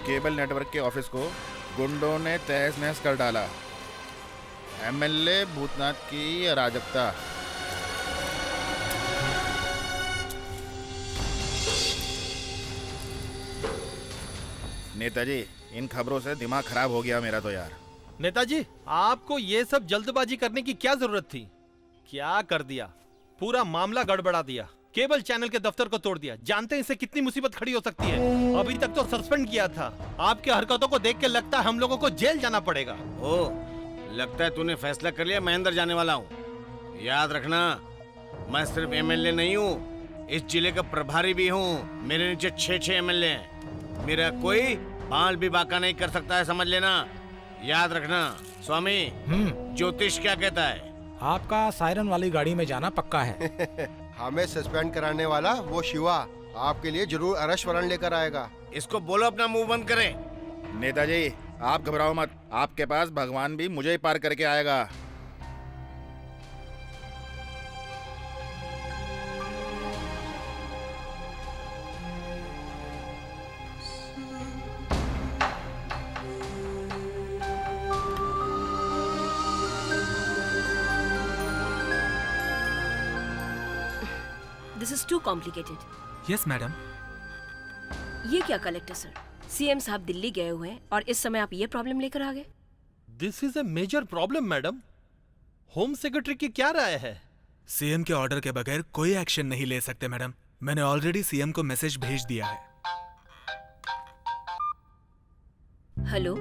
केबल नेटवर्क के ऑफिस को गुंडों ने तहस नहस कर डाला। एमएलए भूतनाथ की अराजकता। नेताजी, इन खबरों से दिमाग खराब हो गया मेरा तो यार। नेताजी, आपको ये सब जल्दबाजी करने की क्या जरूरत थी? क्या कर दिया, पूरा मामला गड़बड़ा दिया। केबल चैनल के दफ्तर को तोड़ दिया। जानते हैं इससे कितनी मुसीबत खड़ी हो सकती है। अभी तक तो सस्पेंड किया था। आपकी हरकतों को देख के लगता है हम लोगों को जेल जाना पड़ेगा। ओ, लगता है तूने फैसला कर लिया मैं अंदर जाने वाला हूँ। याद रखना, मैं सिर्फ एमएलए नहीं हूँ, इस जिले का प्रभारी भी हूँ। मेरे नीचे 6 एमएलए हैं। मेरा कोई बाल भी बाका नहीं कर सकता है, समझ लेना। याद रखना स्वामी, ज्योतिष क्या कहता है? आपका सायरन वाली गाड़ी में जाना पक्का है। हमें सस्पेंड कराने वाला वो शिवा आपके लिए जरूर अरेस्ट वारंट लेकर आएगा। इसको बोलो अपना मुंह बंद करे। नेताजी आप घबराओ मत, आपके पास भगवान भी मुझे ही पार करके आएगा। This is too complicated. Yes madam. ये क्या कलेक्टर सर, सीएम साहब दिल्ली गए हुए हैं और इस समय आप ये प्रॉब्लम लेकर आ गए? This is a major problem madam. Home secretary की क्या राय है? सीएम के ऑर्डर के बगैर कोई एक्शन नहीं ले सकते मैडम। मैंने ऑलरेडी सीएम को मैसेज भेज दिया है। Hello,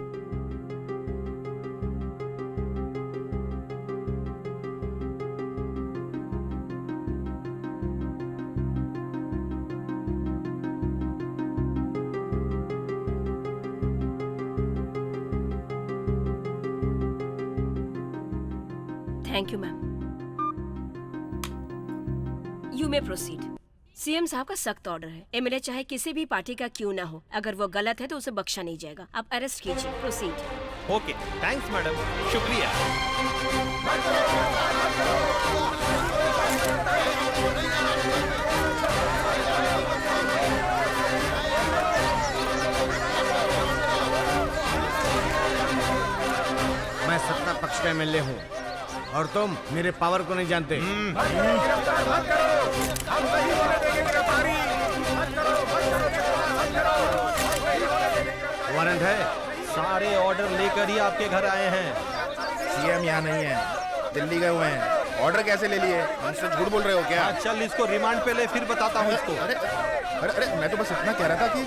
thank you ma'am. You may proceed. CM साहब का सख्त ऑर्डर है, एमएलए चाहे किसी भी पार्टी का क्यों ना हो, अगर वो गलत है तो उसे बख्शा नहीं जाएगा। आप अरेस्ट कीजिए। प्रोसीड। ओके, थैंक्स मैडम, शुक्रिया। मैं सत्ता पक्ष का एमएलए हूँ और तुम मेरे पावर को नहीं जानते। वारंट है? सारे ऑर्डर लेकर ही आपके घर आए हैं। सीएम यहाँ नहीं है, दिल्ली गए हुए हैं। ऑर्डर कैसे ले लिए? हमसे झूठ बोल रहे हो क्या? चल इसको रिमांड पे ले, फिर बताता हूँ इसको। अरे अरे अरे मैं तो बस इतना कह रहा था कि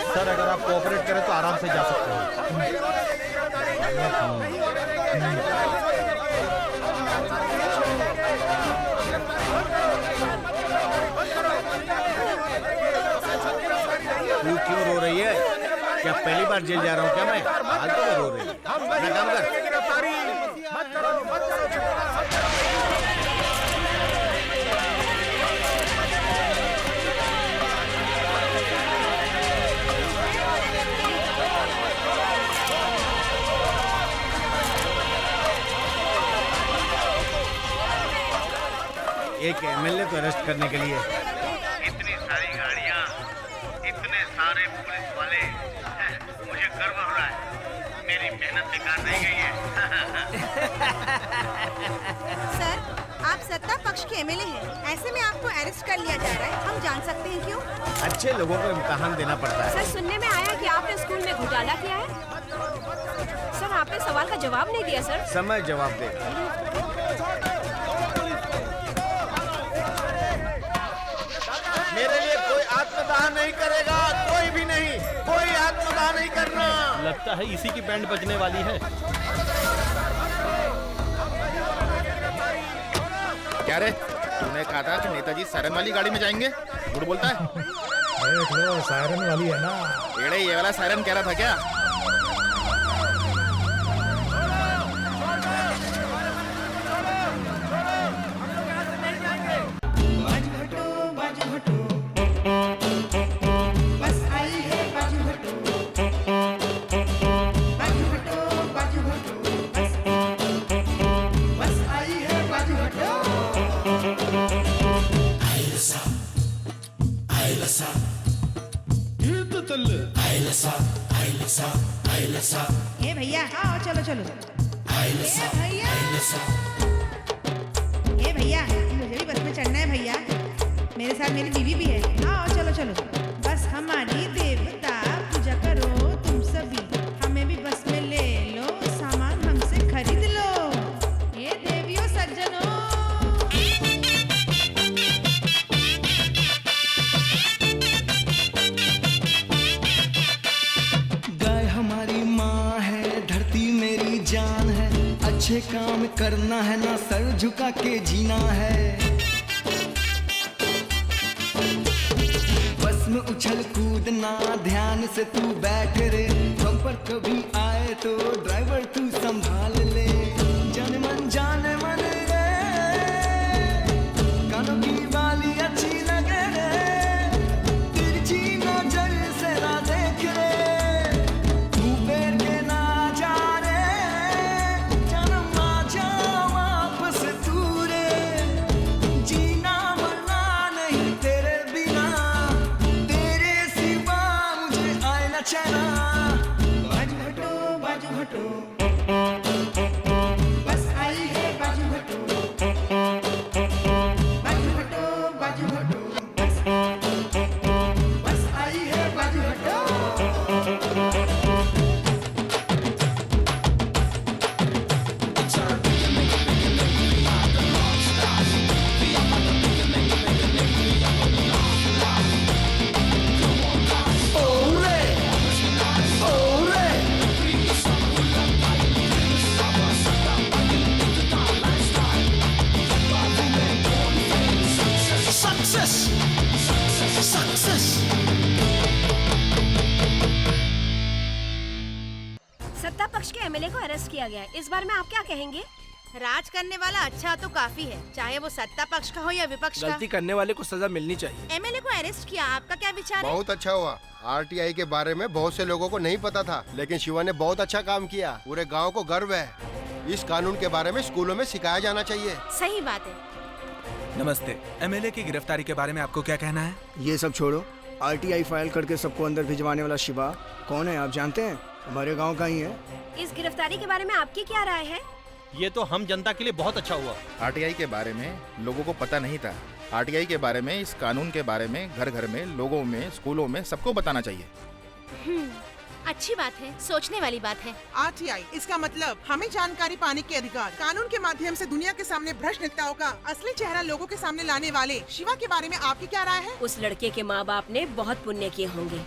सर अगर आप कोऑपरेट करें तो आराम से जा सकते हैं। तू क्यों रो रही है? क्या पहली बार जेल जा रहा हूँ क्या मैं? फालतू में रो रही है। अपना काम कर। एक एमएलए को अरेस्ट करने के लिए इतनी सारी गाड़ियां, इतने सारे पुलिस वाले, मुझे गर्व हो रहा है। मेरी मेहनत बेकार नहीं गई है। सर, आप सत्ता पक्ष के एमएलए हैं, ऐसे में आपको अरेस्ट कर लिया जा रहा है। हम जान सकते हैं क्यों? अच्छे लोगों को इम्तिहान देना पड़ता है। सर सुनने में आया कि आपने स्कूल में घोटाला किया है। सर आपने सवाल का जवाब नहीं दिया सर। समय जवाब दे। मेरे लिए कोई आत्मदाह नहीं करेगा, कोई भी नहीं, कोई आत्मदाह नहीं करना। लगता है इसी की बैंड बजने वाली है। क्या रे, तूने कहा था कि नेताजी सायरन वाली गाड़ी में जाएंगे? झूठ बोलता है। देख लो, सायरन वाली है ना। एड़े ये वाला सायरन कह रहा था क्या? बस आई है बाजू हटो, बाजू हटो, बाजू हटो, बस आई है बाजू हटो। ए भैया आओ, चलो चलो। ए भैया, मुझे भी बस में चढ़ना है भैया, मेरे साथ मेरी बीवी भी है। आओ चलो चलो। बस हमारी देवता पूजा करो तुम सभी, हमें भी बस में ले लो, सामान हमसे खरीद लो। ये देवियों सज्जनों। गाय हमारी माँ है, धरती मेरी जान है, अच्छे काम करना है ना सर झुका के जीना है। बस में उछल कूदना ध्यान से तू बैठ रे, हम पर कभी आए तो ड्राइवर तू संभाल ले। जान मन रे, कानों की बाली अच्छी लगे रे, तिरछी नजर से ना देख रे, मुंह फेर के ना जा रे, जन्म आ जा वापस तू रे, जीना मरना नहीं तेरे बिना, तेरे सिवा मुझे आए ना चैना। बाजू हटो बस आई है बाजू हटो, बाजू हटो बाजू हटो बस आई है बाजू हटो। सत्ता पक्ष के एमएलए को अरेस्ट किया गया है। इस बारे में आप क्या कहेंगे? राज करने वाला अच्छा तो काफी है, चाहे वो सत्ता पक्ष का हो या विपक्ष का। गलती करने वाले को सजा मिलनी चाहिए। एमएलए को अरेस्ट किया, आपका क्या विचार है? बहुत अच्छा हुआ। आरटीआई के बारे में बहुत से लोगों को नहीं पता था, लेकिन शिवा ने बहुत अच्छा काम किया। पूरे गांव को गर्व है। इस कानून के बारे में स्कूलों में सिखाया जाना चाहिए। सही बात है। नमस्ते, एमएलए की गिरफ्तारी के बारे में आपको क्या कहना है? ये सब छोड़ो, आरटीआई फाइल करके सबको अंदर भिजवाने वाला शिवा कौन है आप जानते हैं? हमारे गांव का ही है। इस गिरफ्तारी के बारे में आपकी क्या राय है? ये तो हम जनता के लिए बहुत अच्छा हुआ। आरटीआई के बारे में लोगों को पता नहीं था। आरटीआई के बारे में, इस कानून के बारे में घर घर में, लोगों में, स्कूलों में सबको बताना चाहिए। अच्छी बात है, सोचने वाली बात है। आरटीआई, इसका मतलब हमें जानकारी पाने के अधिकार। कानून के माध्यम से दुनिया के सामने भ्रष्ट नेताओं का असली चेहरा लोगों के सामने लाने वाले शिवा के बारे में आपकी क्या राय है? उस लड़के के माँ बाप ने बहुत पुण्य किए होंगे।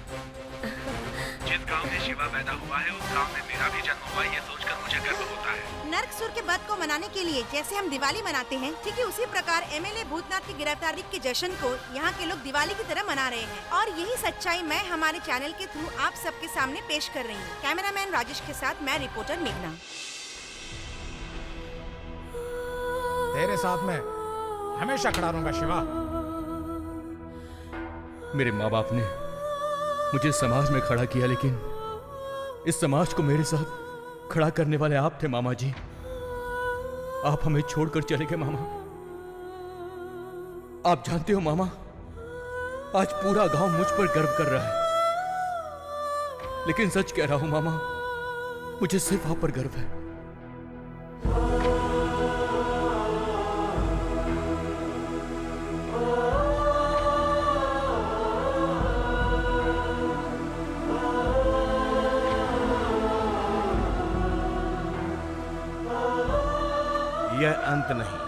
जिस गांव में शिवा पैदा हुआ है उस गांव में मेरा भी जन्म हुआ, ये सोचकर मुझे गर्व होता है। नरकसुर के वध को मनाने के लिए जैसे हम दिवाली मनाते हैं, ठीक है उसी प्रकार एमएलए भूतनाथ की गिरफ्तारी के जश्न को यहाँ के लोग दिवाली की तरह मना रहे हैं। और यही सच्चाई मैं हमारे चैनल के थ्रू आप सबके सामने पेश कर रही हूँ। कैमरामैन राजेश के साथ मैं रिपोर्टर मेघना। तेरे साथ में हमेशा खड़ा रहूंगा शिवा। मेरे माँ बाप ने मुझे समाज में खड़ा किया, लेकिन इस समाज को मेरे साथ खड़ा करने वाले आप थे मामा जी। आप हमें छोड़कर चले गए मामा। आप जानते हो मामा, आज पूरा गांव मुझ पर गर्व कर रहा है, लेकिन सच कह रहा हूं मामा, मुझे सिर्फ आप पर गर्व है। यह अंत नहीं,